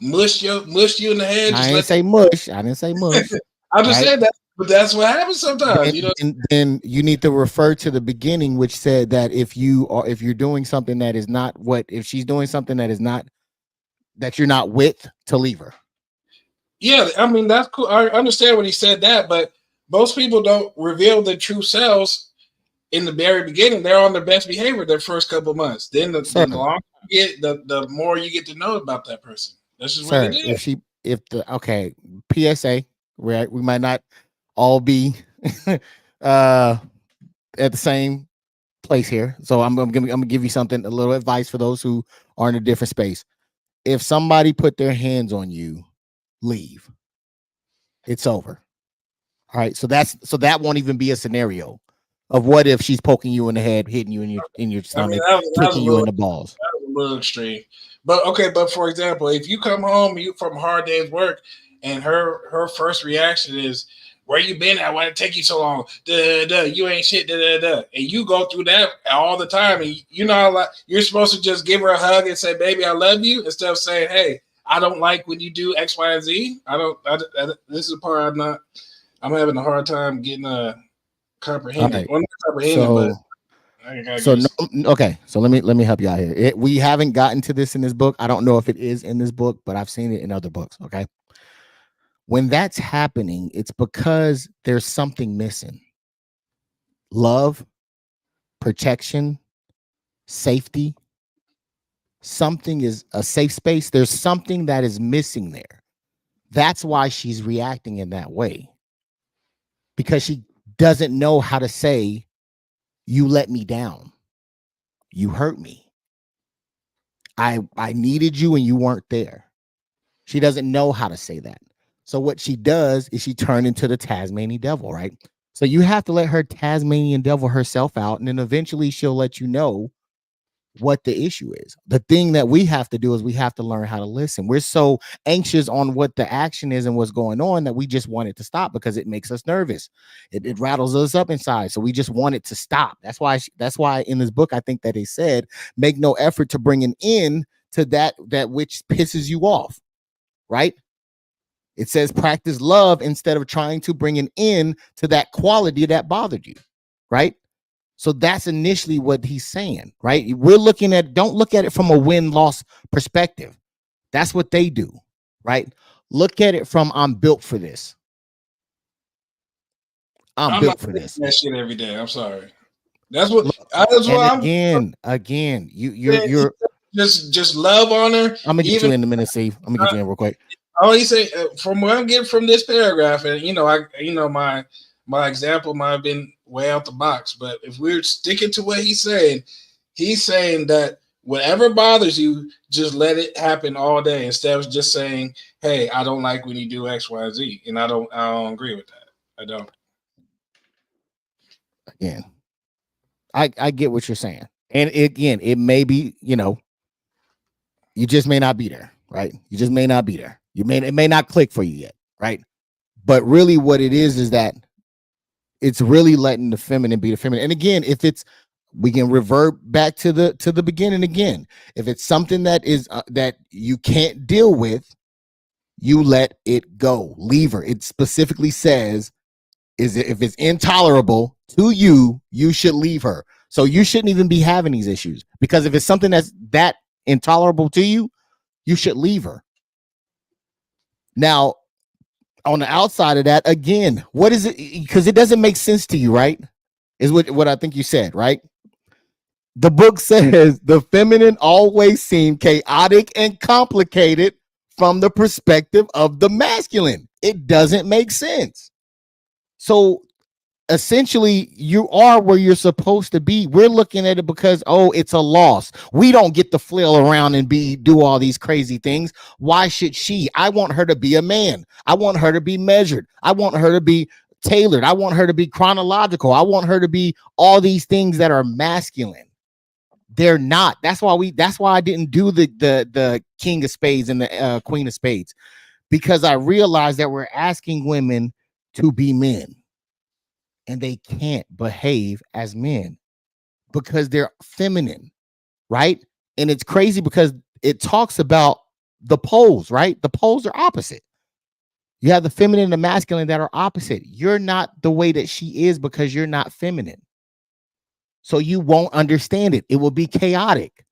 Mush you in the head? I didn't say mush. I didn't say mush. I just said that, but that's what happens sometimes. Then you need to refer to the beginning, which said that if you're doing something that is not if she's doing something that is not, that you're not with, to leave her. Yeah, I mean, that's cool. I understand when he said that, but most people don't reveal their true selves in the very beginning. They're on their best behavior their first couple of months. Then the longer you get, the more you get to know about that person. That's just what it is. PSA, right? We might not all be at the same place here. So I'm gonna give you something, a little advice for those who are in a different space. If somebody put their hands on you, leave. It's over. All right. So that won't even be a scenario of what if she's poking you in the head, hitting you in your stomach, kicking you in the balls. That was a little extreme. But okay, but for example, if you come home from a hard day's work and her first reaction is, where you been at? Why did it take you so long? You ain't shit. And you go through that all the time. And you're supposed to just give her a hug and say, baby, I love you, instead of saying, hey, I don't like when you do X, Y, and Z. This is the part I'm having a hard time getting comprehending. Right. Well, not comprehending, okay. So let me help you out here. We haven't gotten to this in this book. I don't know if it is in this book, but I've seen it in other books. Okay. When that's happening, it's because there's something missing. Love, protection, safety. Something is a safe space. There's something that is missing there. That's why she's reacting in that way. Because she doesn't know how to say, you let me down. You hurt me. I needed you and you weren't there. She doesn't know how to say that. So what she does is she turned into the Tasmanian devil, right? So you have to let her Tasmanian devil herself out, and then eventually she'll let you know what the issue is. The thing that we have to do is we have to learn how to listen. We're so anxious on what the action is and what's going on that we just want it to stop because it makes us nervous. It rattles us up inside. So we just want it to stop. That's why in this book, I think that they said, make no effort to bring an end to that which pisses you off, right? It says practice love instead of trying to bring an end to that quality that bothered you, right? So that's initially what he's saying, right? Don't look at it from a win-loss perspective. That's what they do, right? Look at it from I'm built for this. I'm built for this. That shit every day. I'm sorry. That's what. Again, you're just love on her. I'm gonna get you in a minute, Steve. I'm gonna get you in real quick. Oh, he say from what I'm getting from this paragraph, and my example might have been way out the box, but if we're sticking to what he's saying that whatever bothers you, just let it happen all day instead of just saying, "Hey, I don't like when you do X, Y, Z," and I don't agree with that. I don't. Again, I get what you're saying, and it may be, you just may not be there, right? You just may not be there. It may not click for you yet, right? But really, what it is that it's really letting the feminine be the feminine. And again, we can revert back to the beginning again. If it's something that is that you can't deal with, you let it go. Leave her. It specifically says, if it's intolerable to you, you should leave her. So you shouldn't even be having these issues, because if it's something that's that intolerable to you, you should leave her. Now, on the outside of that, again, what is it? Because it doesn't make sense to you, right? Is what I think you said, right? The book says the feminine always seem chaotic and complicated from the perspective of the masculine. It doesn't make sense. So essentially, you are where you're supposed to be. We're looking at it because, it's a loss. We don't get to flail around and do all these crazy things. Why should she? I want her to be a man. I want her to be measured. I want her to be tailored. I want her to be chronological. I want her to be all these things that are masculine. They're not. That's why I didn't do the King of Spades and the Queen of Spades, because I realized that we're asking women to be men. And they can't behave as men because they're feminine, right? And it's crazy because it talks about the poles, right? The poles are opposite. You have the feminine and the masculine that are opposite. You're not the way that she is because you're not feminine. So you won't understand it. It will be chaotic.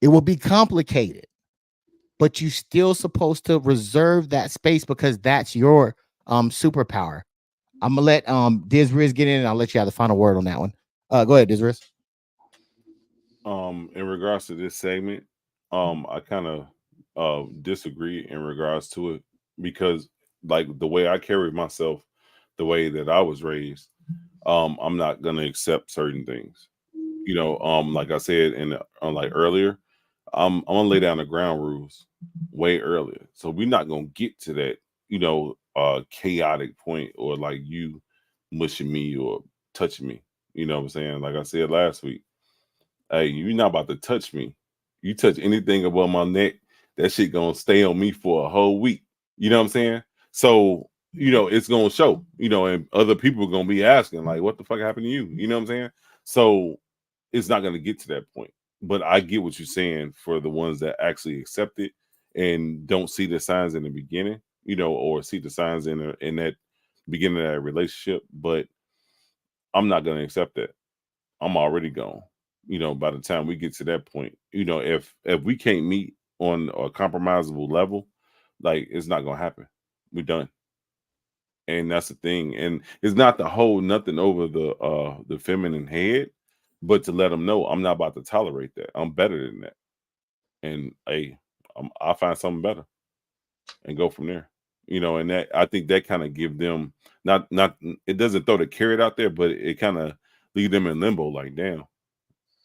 It will be complicated. But you're still supposed to reserve that space because that's your superpower. I'm gonna let DisRiz get in, and I'll let you have the final word on that one. Go ahead, DisRiz. In regards to this segment, I kind of disagree in regards to it, because like the way I carry myself, the way that I was raised, I'm not gonna accept certain things. Like I said like earlier, I'm gonna lay down the ground rules way earlier. So we're not gonna get to that, chaotic point, or like you mushing me or touching me. You know what I'm saying? Like I said last week, hey, you're not about to touch me. You touch anything above my neck, that shit gonna stay on me for a whole week. You know what I'm saying? So, it's gonna show, and other people are gonna be asking, like, what the fuck happened to you? You know what I'm saying? So it's not gonna get to that point. But I get what you're saying for the ones that actually accept it and don't see the signs in the beginning, or see the signs in that beginning of that relationship. But I'm not gonna accept that. I'm already gone. By the time we get to that point, if we can't meet on a compromisable level, like, it's not gonna happen. We're done. And that's the thing. And it's not to hold nothing over the feminine head, but to let them know I'm not about to tolerate that. I'm better than that. And I'll find something better and go from there. And that, I think that kind of give them not it doesn't throw the carrot out there, but it kind of leave them in limbo, like, damn,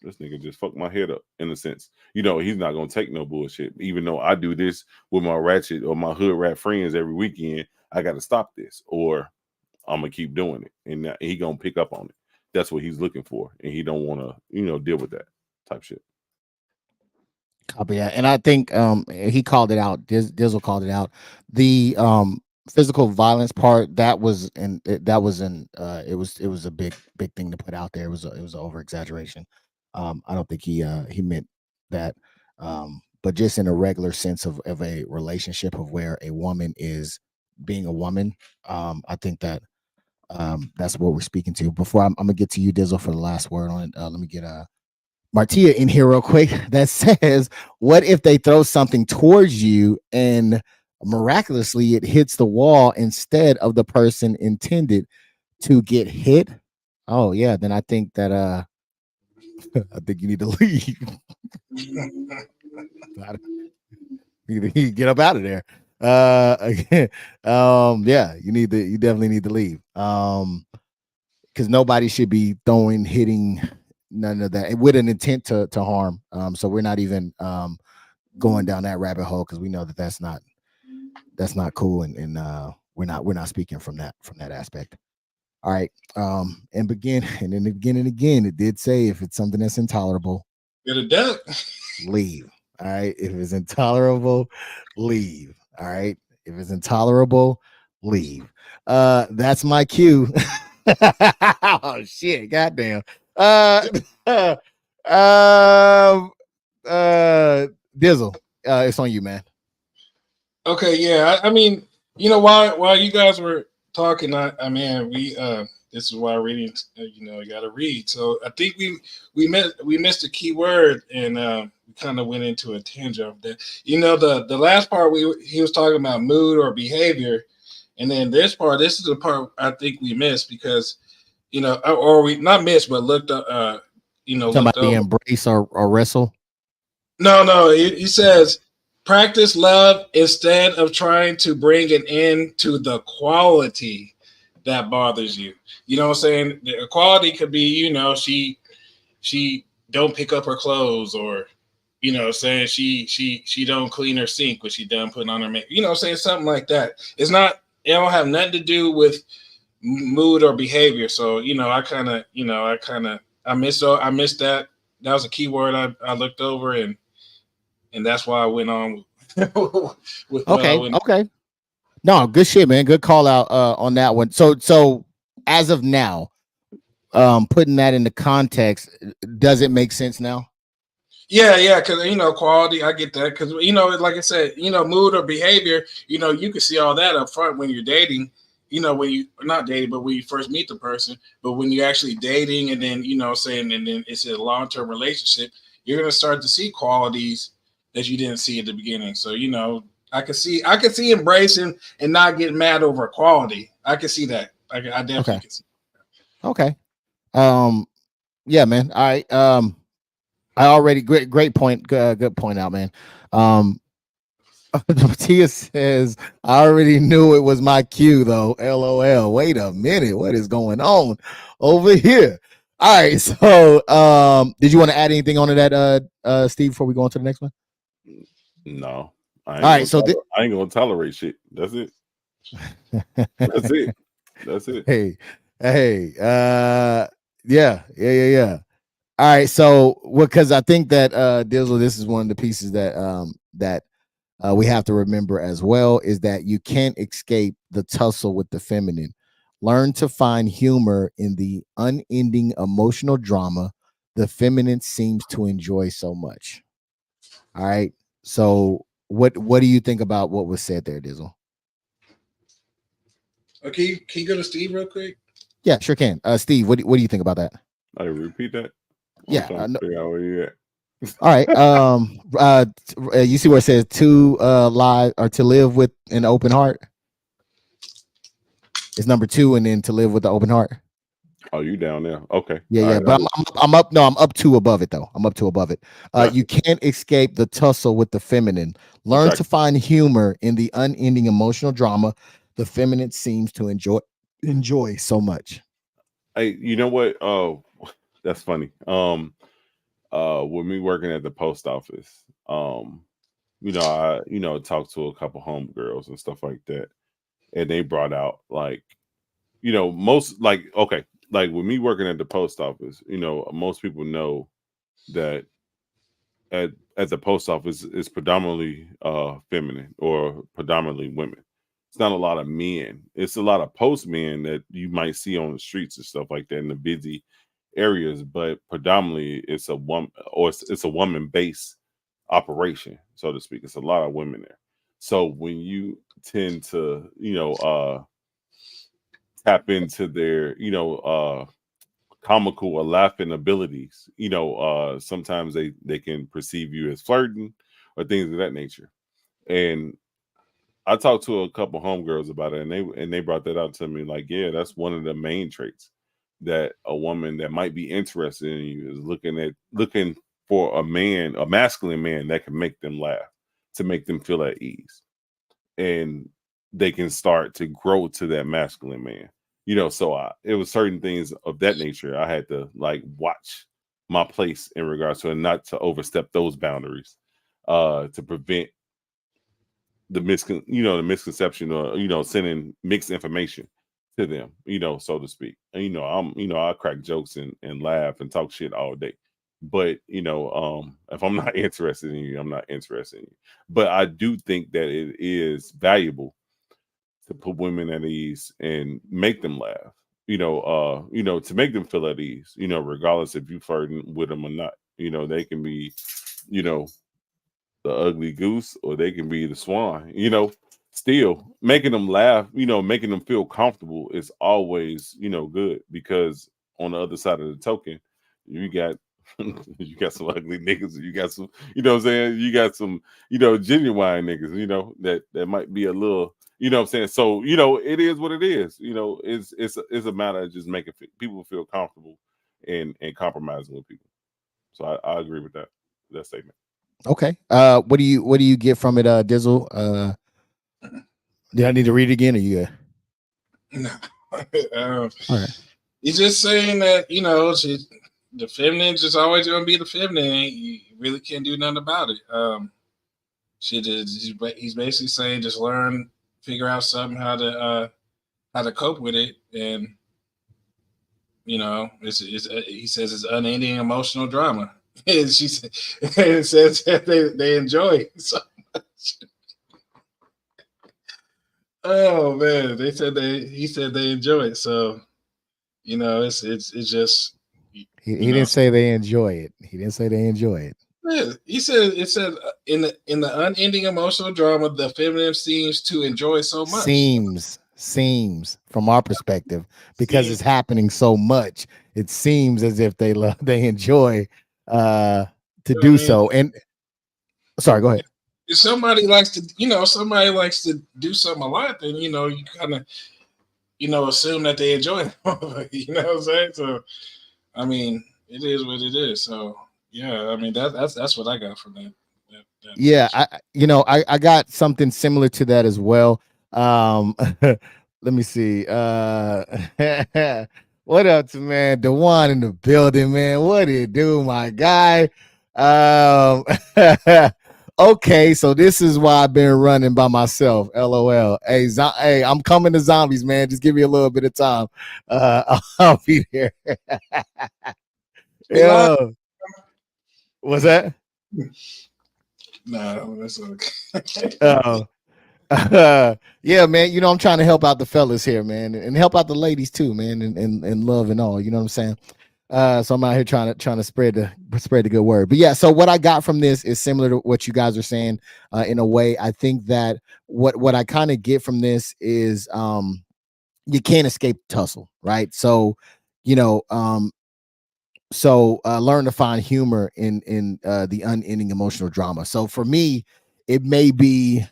this nigga just fucked my head up, in a sense. He's not gonna take no bullshit. Even though I do this with my ratchet or my hood rat friends every weekend, I got to stop this, or I'm gonna keep doing it, and he gonna pick up on it. That's what he's looking for, and he don't want to, deal with that. type shit. Copy that. And I think he called it out. Dizzle called it out. The physical violence part, that was it was a big thing to put out there. It was an over exaggeration. I don't think he meant that. But just in a regular sense of a relationship of where a woman is being a woman, I think that that's what we're speaking to. Before I'm gonna get to you, Dizzle, for the last word on it. Let me get Martia in here real quick that says, what if they throw something towards you and miraculously it hits the wall instead of the person intended to get hit? Oh yeah, then I think that I think you need to leave. You get up out of there. Yeah, you definitely need to leave. Because nobody should be hitting none of that with an intent to harm. So we're not even going down that rabbit hole, because we know that that's not cool, and we're not speaking from that aspect. All right. And then again, it did say if it's something that's intolerable, get a duck. Leave. All right. If it's intolerable, leave. All right. If it's intolerable, leave. That's my cue. Oh shit, goddamn. Dizzle, it's on you, man. Okay, yeah. I mean, while you guys were talking, I mean, we this is why reading, you got to read. So I think we missed a key word, and we kind of went into a tangent of that. The last part he was talking about mood or behavior, and then this is the part I think we missed, because or we not missed, but looked up. Talking about the embrace or wrestle. No, he says practice love instead of trying to bring an end to the quality that bothers you. You know what I'm saying? The quality could be, she don't pick up her clothes, or saying she don't clean her sink when she done putting on her makeup. Saying something like that. It don't have nothing to do with mood or behavior. So I missed that. That was a key word I looked over, and that's why I went on with okay. No, good shit, man. Good call out on that one. So as of now, putting that into context, does it make sense now? Yeah, because quality, I get that, because like I said, mood or behavior, you can see all that up front when you're dating. When you not dating, but when you first meet the person, but when you're actually dating, and then and then it's a long-term relationship, you're gonna start to see qualities that you didn't see at the beginning. So I could see embracing and not getting mad over quality. I could see that. I definitely can see that. Okay. Yeah, man. All right. I already great point. Good point out, man. Tia says, I already knew it was my cue though. LOL. Wait a minute. What is going on over here? All right. So did you want to add anything onto that, Steve, before we go on to the next one? No. I ain't gonna tolerate shit. That's it. That's it. That's it. Hey. Yeah. All right. So because I think that Dizzle, this is one of the pieces that we have to remember as well, is that you can't escape the tussle with the feminine. Learn to find humor in the unending emotional drama the feminine seems to enjoy so much. All right. So what do you think about what was said there, Dizzle? Okay, can you go to Steve real quick? Yeah, sure can. Steve, what do you think about that? I repeat that. Yeah. Figure out where you at. All right. You see where it says to lie or to live with an open heart? It's number 2, and then to live with the open heart. Oh, you down there? Okay. Yeah. Right, but I'm up. No, I'm up 2 above it though. I'm up 2 above it. You can't escape the tussle with the feminine. Learn to find humor in the unending emotional drama the feminine seems to enjoy so much. Hey, you know what? That's funny. With me working at the post office, I talked to a couple homegirls and stuff like that, and they brought out most with me working at the post office, most people know that at the post office is predominantly feminine or predominantly women. It's not a lot of men. It's a lot of postmen that you might see on the streets and stuff like that in the busy areas, but predominantly it's a woman, or it's a woman based operation, so to speak. It's a lot of women there. So when you tend to, tap into their, comical or laughing abilities, sometimes they can perceive you as flirting or things of that nature. And I talked to a couple homegirls about it, and they brought that out to me. Like, yeah, that's one of the main traits that a woman that might be interested in you is looking for a man, a masculine man that can make them laugh, to make them feel at ease, and they can start to grow to that masculine man. So it was certain things of that nature I had to like watch my place in regards to, and not to overstep those boundaries, to prevent the misconception, or sending mixed information to them, so to speak. And I crack jokes and laugh and talk shit all day, but if I'm not interested in you, I'm not interested in you. But I do think that it is valuable to put women at ease and make them laugh, to make them feel at ease, regardless if you flirting with them or not. They can be, the ugly goose, or they can be the swan. Still making them laugh, making them feel comfortable is always, good, because on the other side of the token, you got you got some ugly niggas, you got some, what I'm saying, you got some, genuine niggas, that might be a little, what I'm saying. So, it is what it is. It's a matter of just making people feel comfortable and compromising with people. So I agree with that statement. Okay. What do you get from it, Dizzle? Do I need to read it again, or you? No. All right. He's just saying that the feminine just always going to be the feminine. You really can't do nothing about it. He's basically saying just figure out something how to cope with it, and he says it's unending emotional drama. And she says that they enjoy it so much. Oh man, he said they enjoy it. So it's just he didn't say they enjoy it. He didn't say they enjoy it. Yeah, he said in the unending emotional drama, the feminine seems to enjoy so much. Seems from our perspective, because it's happening so much, it seems as if they enjoy to do so. And sorry, go ahead. If somebody likes to do something a lot, then you kind of assume that they enjoy it. You know what I'm saying? So I mean, it is what it is. So yeah, I mean that's what I got from that. Yeah, I got something similar to that as well. Let me see. What up to man? Dewan in the building, man. What do you do, my guy? Okay, so this is why I've been running by myself. LOL. Hey, I'm coming to zombies, man. Just give me a little bit of time. I'll be there. Yeah. What's that? No, that's okay. Yeah, man. I'm trying to help out the fellas here, man, and help out the ladies too, man, and love and all. You know what I'm saying? So I'm out here trying to spread the good word. But yeah, so what I got from this is similar to what you guys are saying. In a way, I think that what I kind of get from this is you can't escape the tussle, right? So learn to find humor in the unending emotional drama. So for me, it may be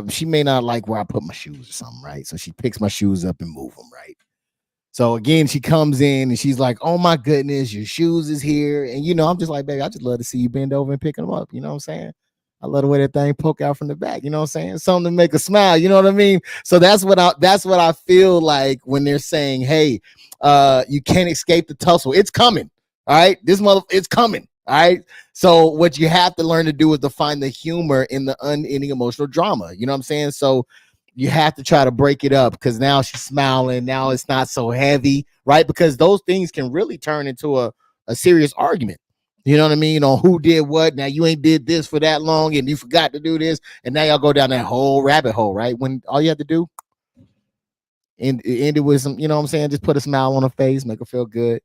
she may not like where I put my shoes or something, right? So she picks my shoes up and move them, right? So again, she comes in and she's like, "Oh my goodness, your shoes is here." And I'm just like, "Baby, I just love to see you bend over and pick them up." You know what I'm saying? I love the way that thing poke out from the back. You know what I'm saying? Something to make a smile. You know what I mean? So that's what I feel like when they're saying, "Hey, you can't escape the tussle. It's coming." All right, it's coming. All right. So what you have to learn to do is to find the humor in the unending emotional drama. You know what I'm saying? So you have to try to break it up because now she's smiling. Now it's not so heavy, right? Because those things can really turn into a serious argument. You know what I mean? On who did what. Now you ain't did this for that long and you forgot to do this. And now y'all go down that whole rabbit hole, right? When all you have to do and end it with some, you know what I'm saying? Just put a smile on her face, make her feel good.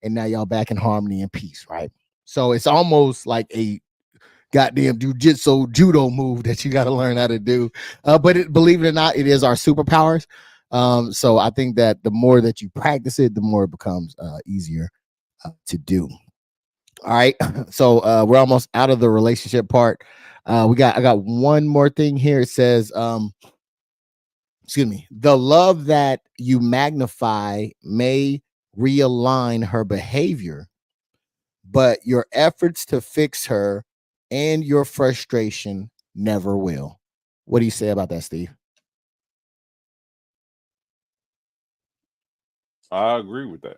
And now y'all back in harmony and peace, right? So it's almost like a goddamn judo move that you got to learn how to do. But believe it or not, it is our superpowers. So I think that the more that you practice it, the more it becomes easier to do. All right. So we're almost out of the relationship part. I got one more thing here. It says, excuse me, the love that you magnify may realign her behavior, but your efforts to fix her and your frustration never will. What do you say about that, Steve? I agree with that.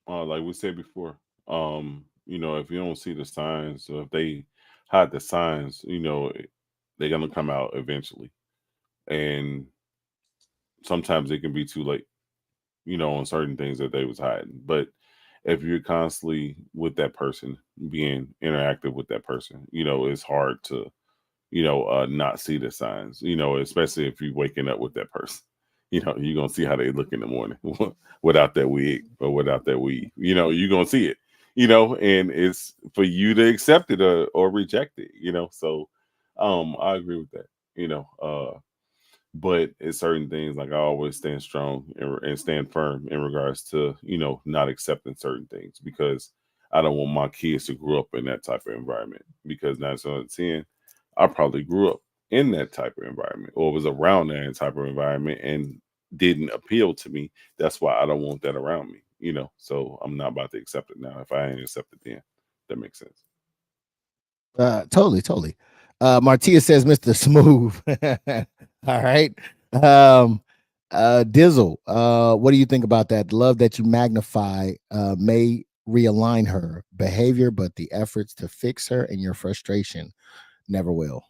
Like we said before, if you don't see the signs, or if they hide the signs, they're gonna come out eventually. And sometimes it can be too late, on certain things that they was hiding. But if you're constantly with that person, being interactive with that person, it's hard to, not see the signs, especially if you're waking up with that person. You're going to see how they look in the morning without that wig or without that weave. You're going to see it, and it's for you to accept it or reject it, So I agree with that, but it's certain things, like I always stand strong and stand firm in regards to, not accepting certain things, because I don't want my kids to grow up in that type of environment, because 9 out of 10, I probably grew up in that type of environment or was around that type of environment and didn't appeal to me. That's why I don't want that around me, so I'm not about to accept it now. If I ain't accept it then. That makes sense. Totally. Martia says, Mr. Smooth. All right. Dizzle, what do you think about that? Love that you magnify may realign her behavior, but the efforts to fix her and your frustration never will.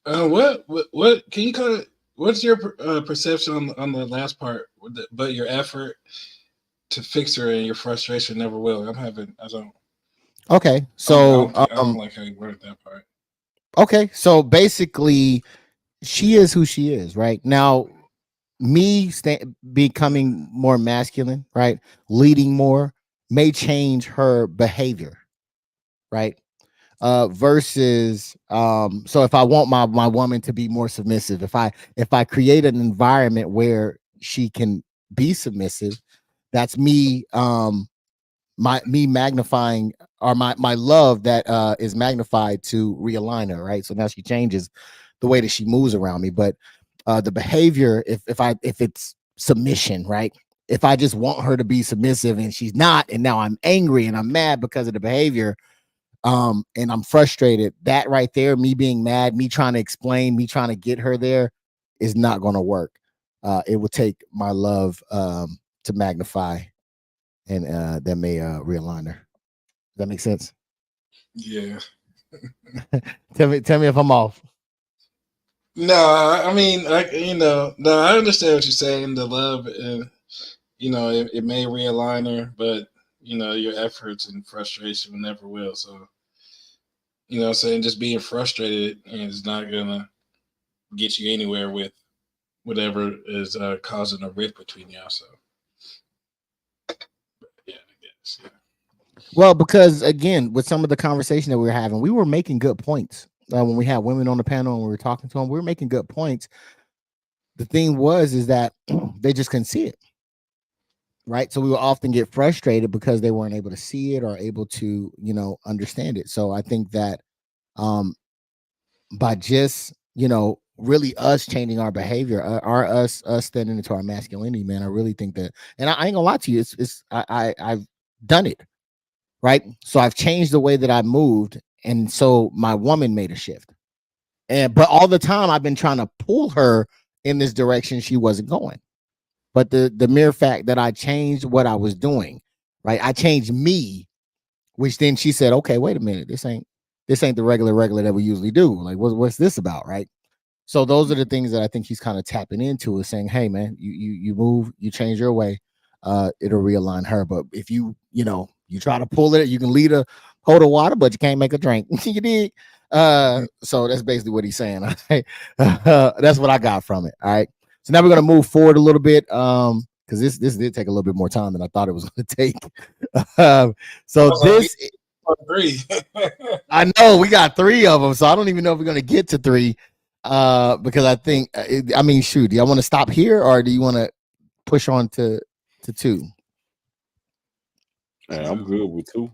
What can you kind of, what's your perception on the last part? But your effort to fix her and your frustration never will. I don't. Okay, so I don't like how you worded that part. Okay, so basically, she is who she is, right? Now, me becoming more masculine, right, leading more, may change her behavior, right? Versus so if I want my woman to be more submissive, if I create an environment where she can be submissive, that's me me magnifying, or my love that is magnified to realign her, right? So now she changes the way that she moves around me. But the behavior, if it's submission, right? If I just want her to be submissive and she's not, and now I'm angry and I'm mad because of the behavior, and I'm frustrated, that right there, me being mad, me trying to explain, me trying to get her there, is not going to work. It will take my love to magnify, and that may realign her. Does that make sense? Yeah. Tell me if I'm off. No, I mean, no, I understand what you're saying. The love, it may realign her, but your efforts and frustration never will. So, what I'm saying, just being frustrated is not gonna get you anywhere with whatever is causing a rift between y'all. So, yeah, I guess. Yeah. Well, because again, with some of the conversation that we were having, we were making good points. When we had women on the panel and we were talking to them, we were making good points. The thing is that they just couldn't see it, right? So we would often get frustrated because they weren't able to see it or able to, understand it. So I think that by just, really us changing our behavior, us standing into our masculinity, man, I really think that, and I ain't gonna lie to you, I've done it, right? So I've changed the way that I moved, and so my woman made a shift. But all the time I've been trying to pull her in this direction she wasn't going. But the mere fact that I changed what I was doing, right? I changed me which then she said, okay, wait a minute, this ain't the regular that we usually do. Like, what's this about, right? So those are the things that I think he's kind of tapping into, is saying, hey man, you move, you change your way, it'll realign her. But if you try to pull it, you can lead a hold of water, but you can't make a drink. You dig? So that's basically what he's saying. All right? That's what I got from it. All right. So now we're gonna move forward a little bit. Because this did take a little bit more time than I thought it was gonna take. So this three. I know we got 3 of them, so I don't even know if we're gonna get to 3. Because I think I mean, shoot, do y'all want to stop here or do you want to push on to 2? Hey, I'm good with 2.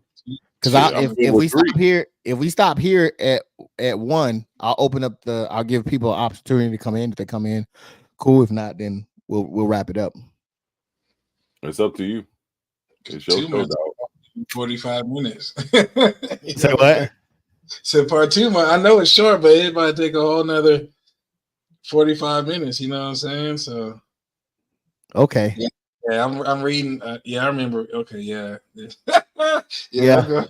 Because if we stop here at 1, I'll give people an opportunity to come in. If they come in, cool. If not, then we'll wrap it up. It's up to you. It's your show, dog. 45 minutes. Say what? So part 2, I know it's short, but it might take a whole nother 45 minutes. You know what I'm saying? So okay. Yeah, I'm reading. Yeah, I remember. Okay, yeah. Yeah.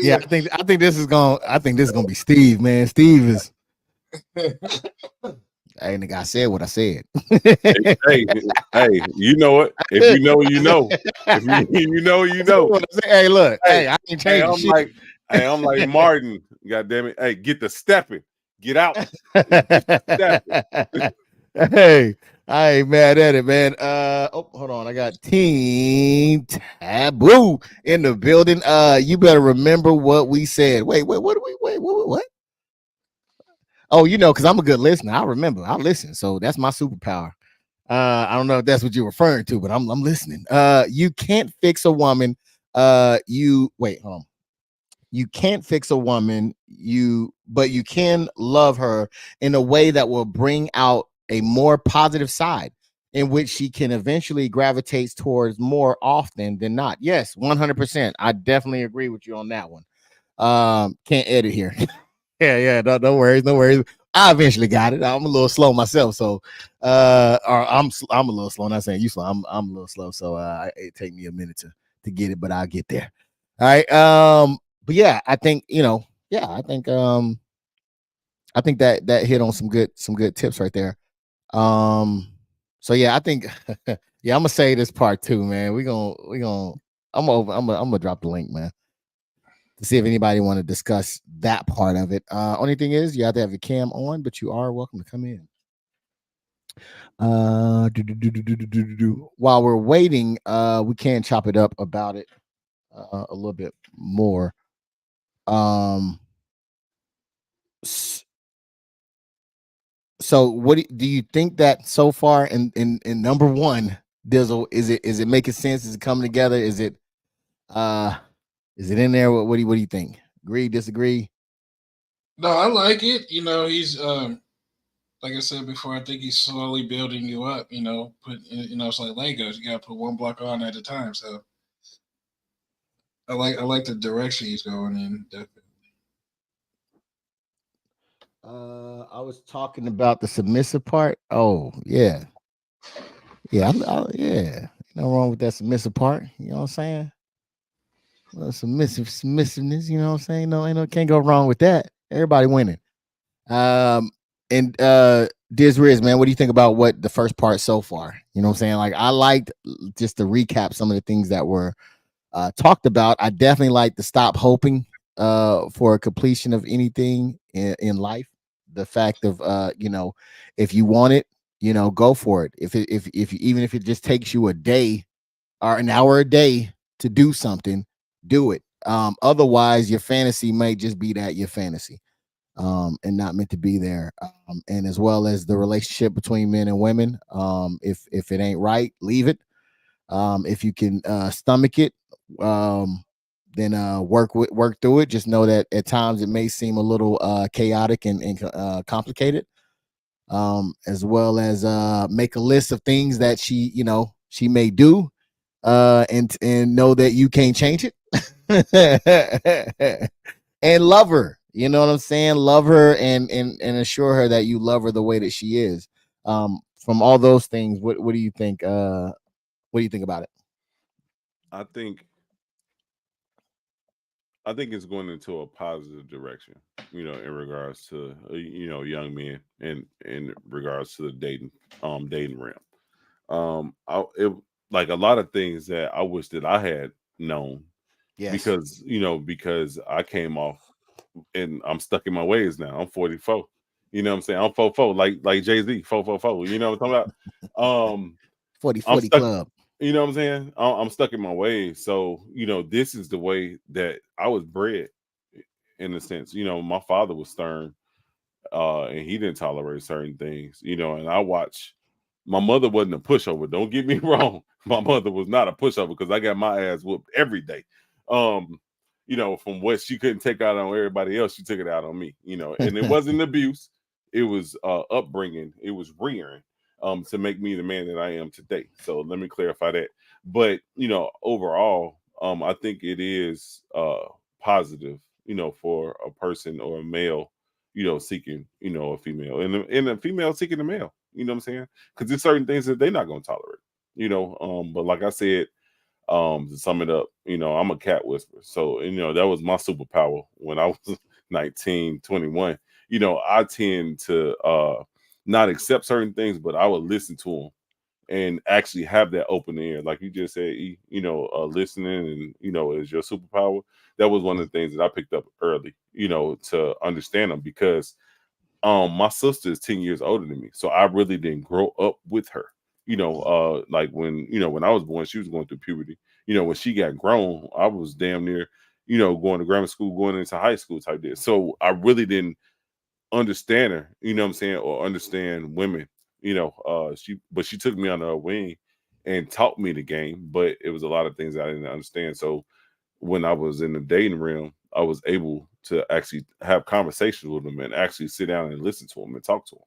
Yeah, I think this is gonna be Steve, man. Steve is. Hey, nigga, I said what I said. hey, you know it. If you know, you know. If you know, you know. Hey, look. Hey, I ain't changing shit. I'm like Martin. God damn it. Hey, get the stepping. Get out. Hey, I ain't mad at it, man. Hold on. I got Team Taboo in the building. You better remember what we said. Wait, what? Oh, because I'm a good listener. I remember. I listen. So that's my superpower. I don't know if that's what you're referring to, but I'm listening. You can't fix a woman. Hold on. You can't fix a woman, but you can love her in a way that will bring out a more positive side in which she can eventually gravitate towards more often than not. Yes, 100%. I definitely agree with you on that one. Can't edit here. yeah. No worries. I eventually got it. I'm a little slow myself, so or I'm a little slow. Not saying you slow. I'm a little slow, so it take me a minute to get it, but I'll get there. All right. But yeah, I think I think that hit on some good tips right there. So yeah, I think yeah, I'm gonna say this part 2, man. I'm gonna drop the link, man, to see if anybody want to discuss that part of it. Only thing is you have to have your cam on, but you are welcome to come in. While we're waiting, we can chop it up about it a little bit more. So what do you think that so far in number 1, Dizzle, is it making sense? Is it coming together? Is it in there? What do you think? Agree, disagree? No, I like it. He's like I said before, I think he's slowly building you up, it's like Legos. You gotta put one block on at a time. So I like the direction he's going in, definitely. I was talking about the submissive part. Oh, yeah. Yeah, yeah. No wrong with that submissive part. You know what I'm saying? Well, submissiveness, you know what I'm saying? No, can't go wrong with that. Everybody winning. And DisRiz, man, what do you think about what the first part so far? You know what I'm saying? Like, I liked, just to recap some of the things that were talked about. I definitely like to stop hoping for a completion of anything in life. The fact of if you want it, go for it. If even if it just takes you a day or an hour a day to do something, do it. Otherwise, your fantasy might just be that, your fantasy, and not meant to be there. And as well as the relationship between men and women, if it ain't right, leave it. If you can stomach it, then work through it. Just know that at times it may seem a little chaotic and complicated. As well as make a list of things that she may do, and know that you can't change it. And love her. You know what I'm saying? Love her and assure her that you love her the way that she is. From all those things, what do you think? What do you think about it? I think I think it's going into a positive direction, in regards to young men and in regards to the dating realm. It like a lot of things that I wish that I had known Yes. because I came off and I'm stuck in my ways now. I'm 44. You know what I'm saying? I'm 44, like Jay-Z, 444. You know what I'm talking about? 40 I'm stuck. club. You know what I'm saying? I'm stuck in my ways. So, this is the way that I was bred in a sense. My father was stern, and he didn't tolerate certain things, and I watch. My mother wasn't a pushover. Don't get me wrong. My mother was not a pushover because I got my ass whooped every day. Um, from what she couldn't take out on everybody else, she took it out on me, and it wasn't abuse, it was upbringing, it was rearing, to make me the man that I am today. So let me clarify that. But overall, I think it is positive, for a person or a male, seeking, a female, and a female seeking a male, you know what I'm saying? Because there's certain things that they're not going to tolerate, but like I said, to sum it up, I'm a cat whisperer. So, that was my superpower when I was 19, 21. I tend to not accept certain things, but I would listen to them and actually have that open ear. Like you just said, listening and, is your superpower. That was one of the things that I picked up early, to understand them, because my sister is 10 years older than me. So I really didn't grow up with her. Like when I was born, she was going through puberty. When she got grown, I was damn near, going to grammar school, going into high school type deal. So I really didn't understand her, you know what I'm saying, or understand women. She took me under her wing and taught me the game, but it was a lot of things I didn't understand. So when I was in the dating realm, I was able to actually have conversations with them and actually sit down and listen to them and talk to them.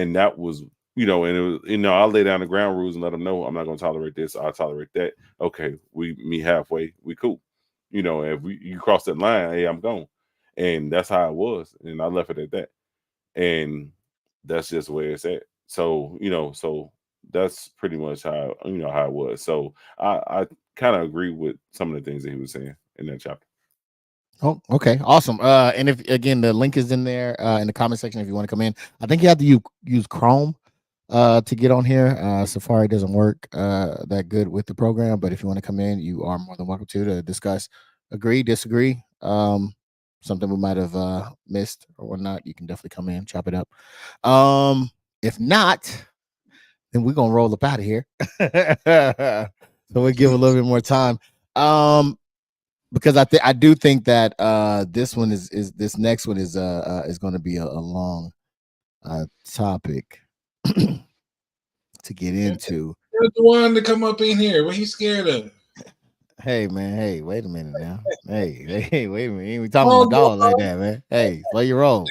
And that was, and it was, I lay down the ground rules and let them know I'm not going to tolerate this. I'll tolerate that. Okay, we meet halfway. We cool. If you cross that line, hey, I'm gone. And that's how it was. And I left it at that. And that's just where it's at. So, so that's pretty much how, how it was. So I kind of agree with some of the things that he was saying in that chapter. Oh, okay, awesome. And if again the link is in there in the comment section if you want to come in. I think you have to use Chrome to get on here. Safari doesn't work that good with the program, but if you want to come in, you are more than welcome to discuss, agree, disagree. Something we might have missed or whatnot, you can definitely come in, chop it up. If not, then we're gonna roll up out of here. So we give a little bit more time. Because I do think that this one is this next one is going to be a long topic to get into. There's the one to come up in here. What he's scared of? Hey man, hey, wait a minute now. Hey, wait a minute. You ain't we talking about dog like that, man. Hey, slow your roll.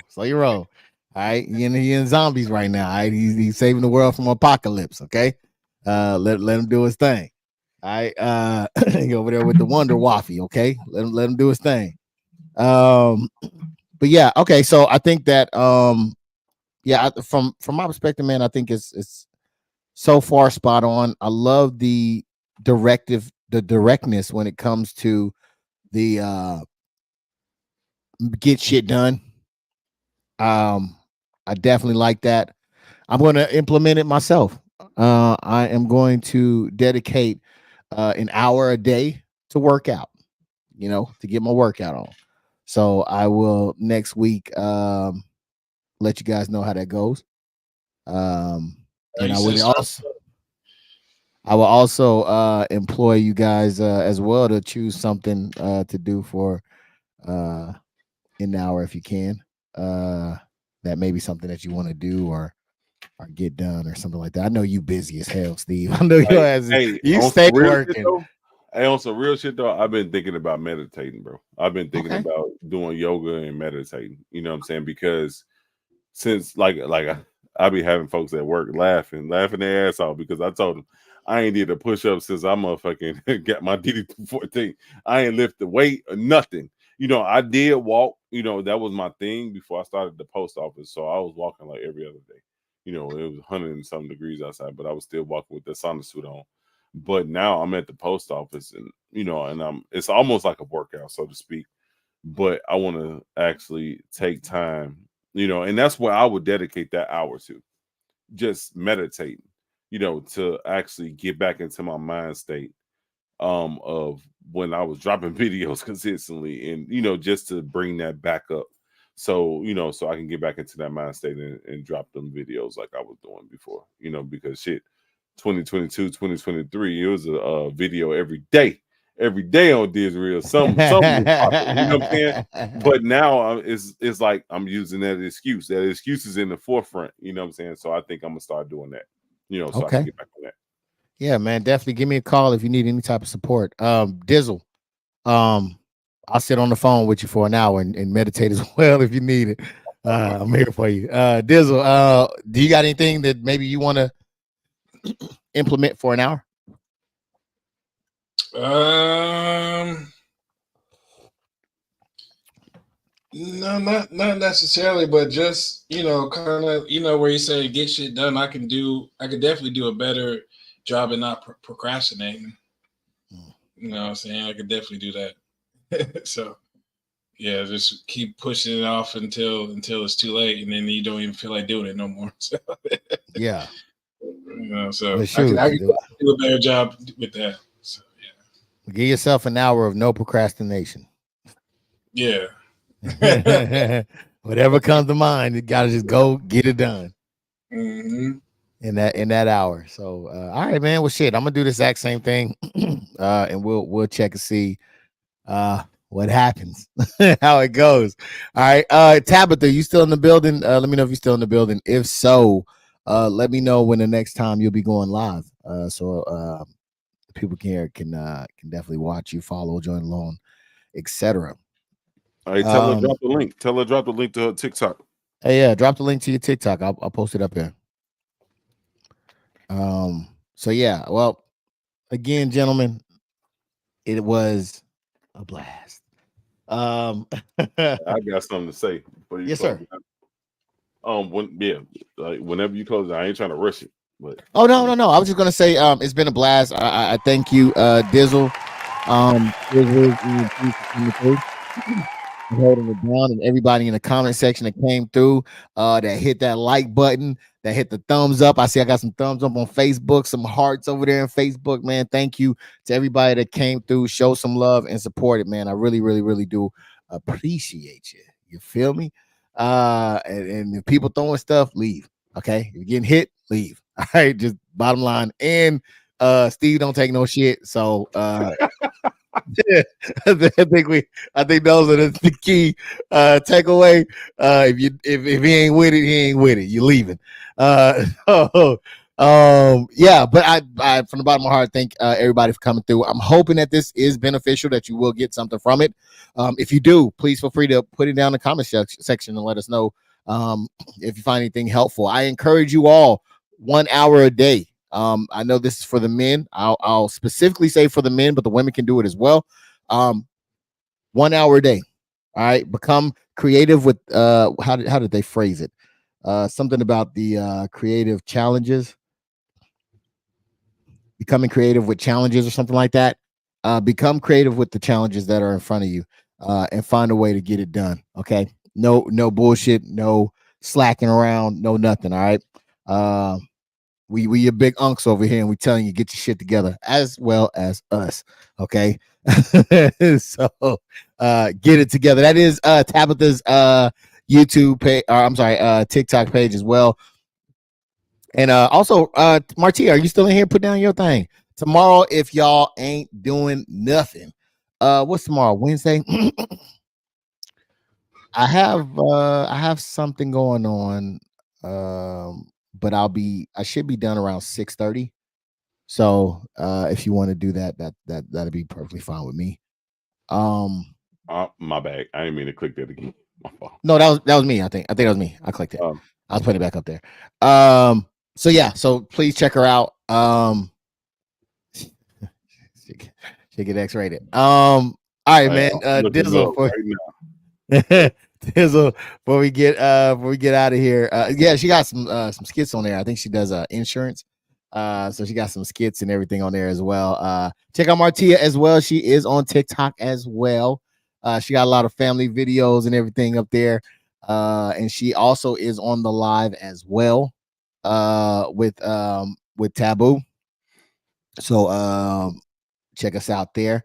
All right, he in zombies right now. All right, he's saving the world from apocalypse. Okay, let him do his thing. All right, he over there with the Wonder Waffy. Okay, let him do his thing. But yeah, okay. So I think that yeah, from my perspective, man, I think it's so far spot on. I love the directness when it comes to the get shit done. I definitely like that. I'm going to implement it myself. I am going to dedicate an hour a day to work out, to get my workout on. So I will next week let you guys know how that goes. And I will also employ you guys as well to choose something to do for an hour if you can. That may be something that you want to do or get done or something like that. I know you busy as hell, Steve. I know your ass. You stay working. Hey, on some real shit though, I've been thinking about meditating, bro. I've been thinking about doing yoga and meditating. You know what I'm saying? Because since I be having folks at work laughing their ass off because I told them I ain't did a push up since I motherfucking got my DD214. I ain't lift the weight or nothing. I did walk. That was my thing before I started the post office. So I was walking like every other day. It was 100 and something degrees outside, but I was still walking with the sauna suit on. But now I'm at the post office, and it's almost like a workout, so to speak. but I want to actually take time, and that's what I would dedicate that hour to, just meditating, to actually get back into my mind state of when I was dropping videos consistently, and just to bring that back up, so so I can get back into that mind state and drop them videos like I was doing before, because shit, 2022, 2023, it was a video every day on DisReal. Something was popping, you know what I'm saying? But now it's like I'm using that excuse. That excuse is in the forefront, you know what I'm saying? So I think I'm gonna start doing that, so I can Okay. get back on that. Yeah, man. Definitely give me a call if you need any type of support. Dizzle, I'll sit on the phone with you for an hour and meditate as well if you need it. I'm here for you. Dizzle, do you got anything that maybe you want to implement for an hour? No, not necessarily, but just kind of where you say get shit done. I could definitely do a better job at not procrastinating. You know what I'm saying? I could definitely do that. So yeah, just keep pushing it off until it's too late, and then you don't even feel like doing it no more. So Yeah. So Well, shoot, I could do a better job with that. So yeah. Give yourself an hour of no procrastination. Yeah. Whatever comes to mind, you gotta just go get it done. Mm-hmm. In that hour. So all right, man. Well, shit, I'm gonna do the exact same thing, and we'll check and see what happens, how it goes. All right, Tabitha, you still in the building? Let me know if you're still in the building. If so, let me know when the next time you'll be going live, so people can definitely watch you, follow, join along, etc. Hey, tell her drop the link. Tell her drop the link to her TikTok. Hey, yeah, drop the link to your TikTok. I'll post it up there. So yeah, well, again, gentlemen, it was a blast. I got something to say before you yes, close sir. Whenever you close it, I ain't trying to rush it. But no. I was just gonna say, it's been a blast. I thank you, Dizzle. Holding it down, and everybody in the comment section that came through, that hit that like button, that hit the thumbs up. I see I got some thumbs up on Facebook, some hearts over there on Facebook, man. Thank you to everybody that came through, show some love and support it, man. I really, really, really do appreciate you. You feel me? And if people throwing stuff, leave. Okay, if you're getting hit, leave. All right, just bottom line. And Steve don't take no shit. So yeah, I think those are the key takeaway. If he ain't with it, he ain't with it. You're leaving. Yeah, but I from the bottom of my heart thank everybody for coming through. I'm hoping that this is beneficial, that you will get something from it. If you do, please feel free to put it down in the comment section and let us know if you find anything helpful. I encourage you all 1 hour a day. I know this is for the men. I'll specifically say for the men, but the women can do it as well. 1 hour a day. All right. Become creative with how did they phrase it? Something about the creative challenges. Becoming creative with challenges or something like that. Become creative with the challenges that are in front of you, and find a way to get it done. Okay. No bullshit, no slacking around, no nothing. All right. We your big unks over here, and we telling you get your shit together as well as us. Okay. So get it together. That is Tabitha's YouTube page, or I'm sorry, TikTok page as well. And also Martia, are you still in here? Put down your thing. Tomorrow, if y'all ain't doing nothing, what's tomorrow? Wednesday? I have something going on. But I should be done around 6:30. So if you want to do that'd be perfectly fine with me. My bad. I didn't mean to click that again. No, that was me. I think that was me. I clicked it. I was putting it back up there. So yeah, so please check her out. She get X-rated. All right, man. Dizzle for right now. Dizzle, before we get out of here. Yeah, she got some skits on there. I think she does insurance. So she got some skits and everything on there as well. Check out Martia as well. She is on TikTok as well. She got a lot of family videos and everything up there. And she also is on the live as well with Taboo. So check us out there.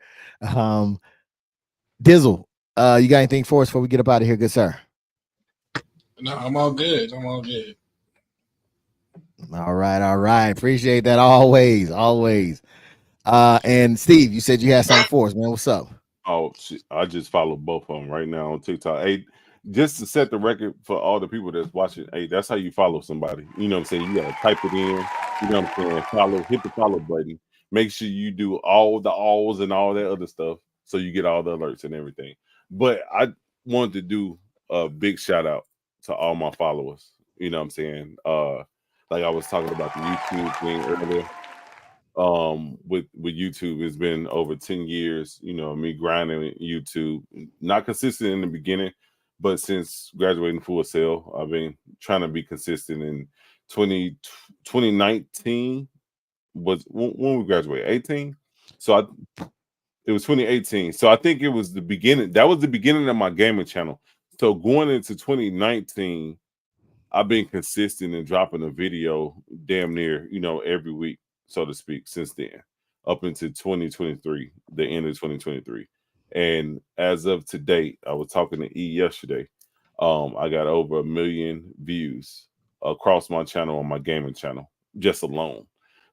Dizzle, you got anything for us before we get up out of here, good sir? No, I'm all good. I'm all good. All right. Appreciate that always. And Steve, you said you had something for us, man. What's up? Oh, shit. I just follow both of them right now on TikTok. Hey, just to set the record for all the people that's watching, hey, that's how you follow somebody. You know what I'm saying? You gotta type it in, you know what I'm saying? Follow, hit the follow button. Make sure you do all the alls and all that other stuff so you get all the alerts and everything. But I wanted to do a big shout out to all my followers. You know what I'm saying? Like I was talking about the YouTube thing earlier. With YouTube, it's been over 10 years, you know, me grinding YouTube, not consistent in the beginning, but since graduating Full Sail, I've been trying to be consistent. In 2019 was when we graduated, 18. So it was 2018. So I think it was the beginning. That was the beginning of my gaming channel. So going into 2019, I've been consistent in dropping a video damn near, you know, every week, so to speak, since then, up into 2023, the end of 2023. And as of today, I was talking to E yesterday. I got over 1 million views across my channel on my gaming channel, just alone.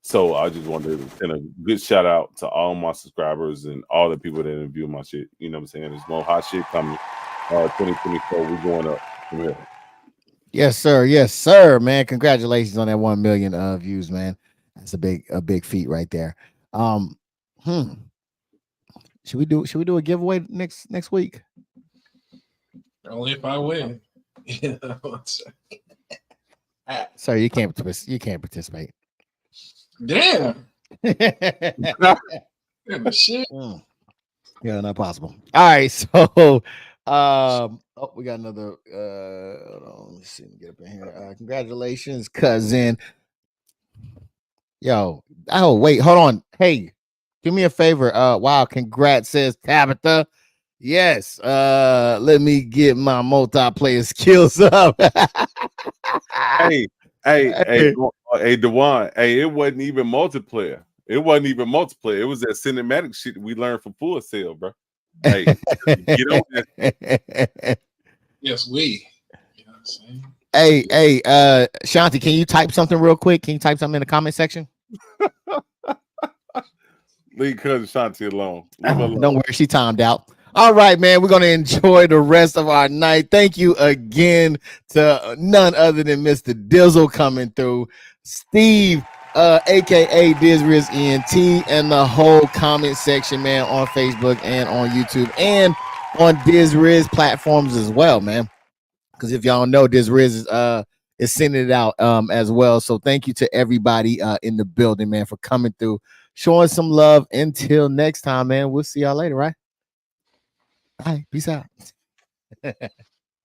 So I just wanted to send a good shout out to all my subscribers and all the people that view my shit. You know what I'm saying? There's more hot shit coming. 2024, we're going up from here. Yes, sir, man. Congratulations on that 1 million views, man. That's a big feat right there. Should we do a giveaway next week? Only if I win. Sir, you can't participate. Damn. Shit. Yeah, not possible. All right, so we got another hold on, let's see, get up in here. Congratulations, cousin. Yo, oh wait, hold on. Hey, do me a favor. Wow, congrats, says Tabitha. Yes, let me get my multiplayer skills up. Hey, Dewan. Hey, it wasn't even multiplayer. It wasn't even multiplayer. It was that cinematic shit we learned from Full Sail, bro. Hey, get on that. Yes, we. You know what I'm saying? Hey, Shanti, can you type something real quick? Can you type something in the comment section? Leave cousin Shanti alone. Leave her alone. Don't worry, she timed out. All right, man. We're gonna enjoy the rest of our night. Thank you again to none other than Mr. Dizzle coming through, Steve, aka DisRizEnt, and the whole comment section, man, on Facebook and on YouTube and on DisRiz platforms as well, man. Because if y'all know, DisRiz is sending it out as well. So thank you to everybody in the building, man, for coming through, showing some love. Until next time, man. We'll see y'all later, right? All right, peace out.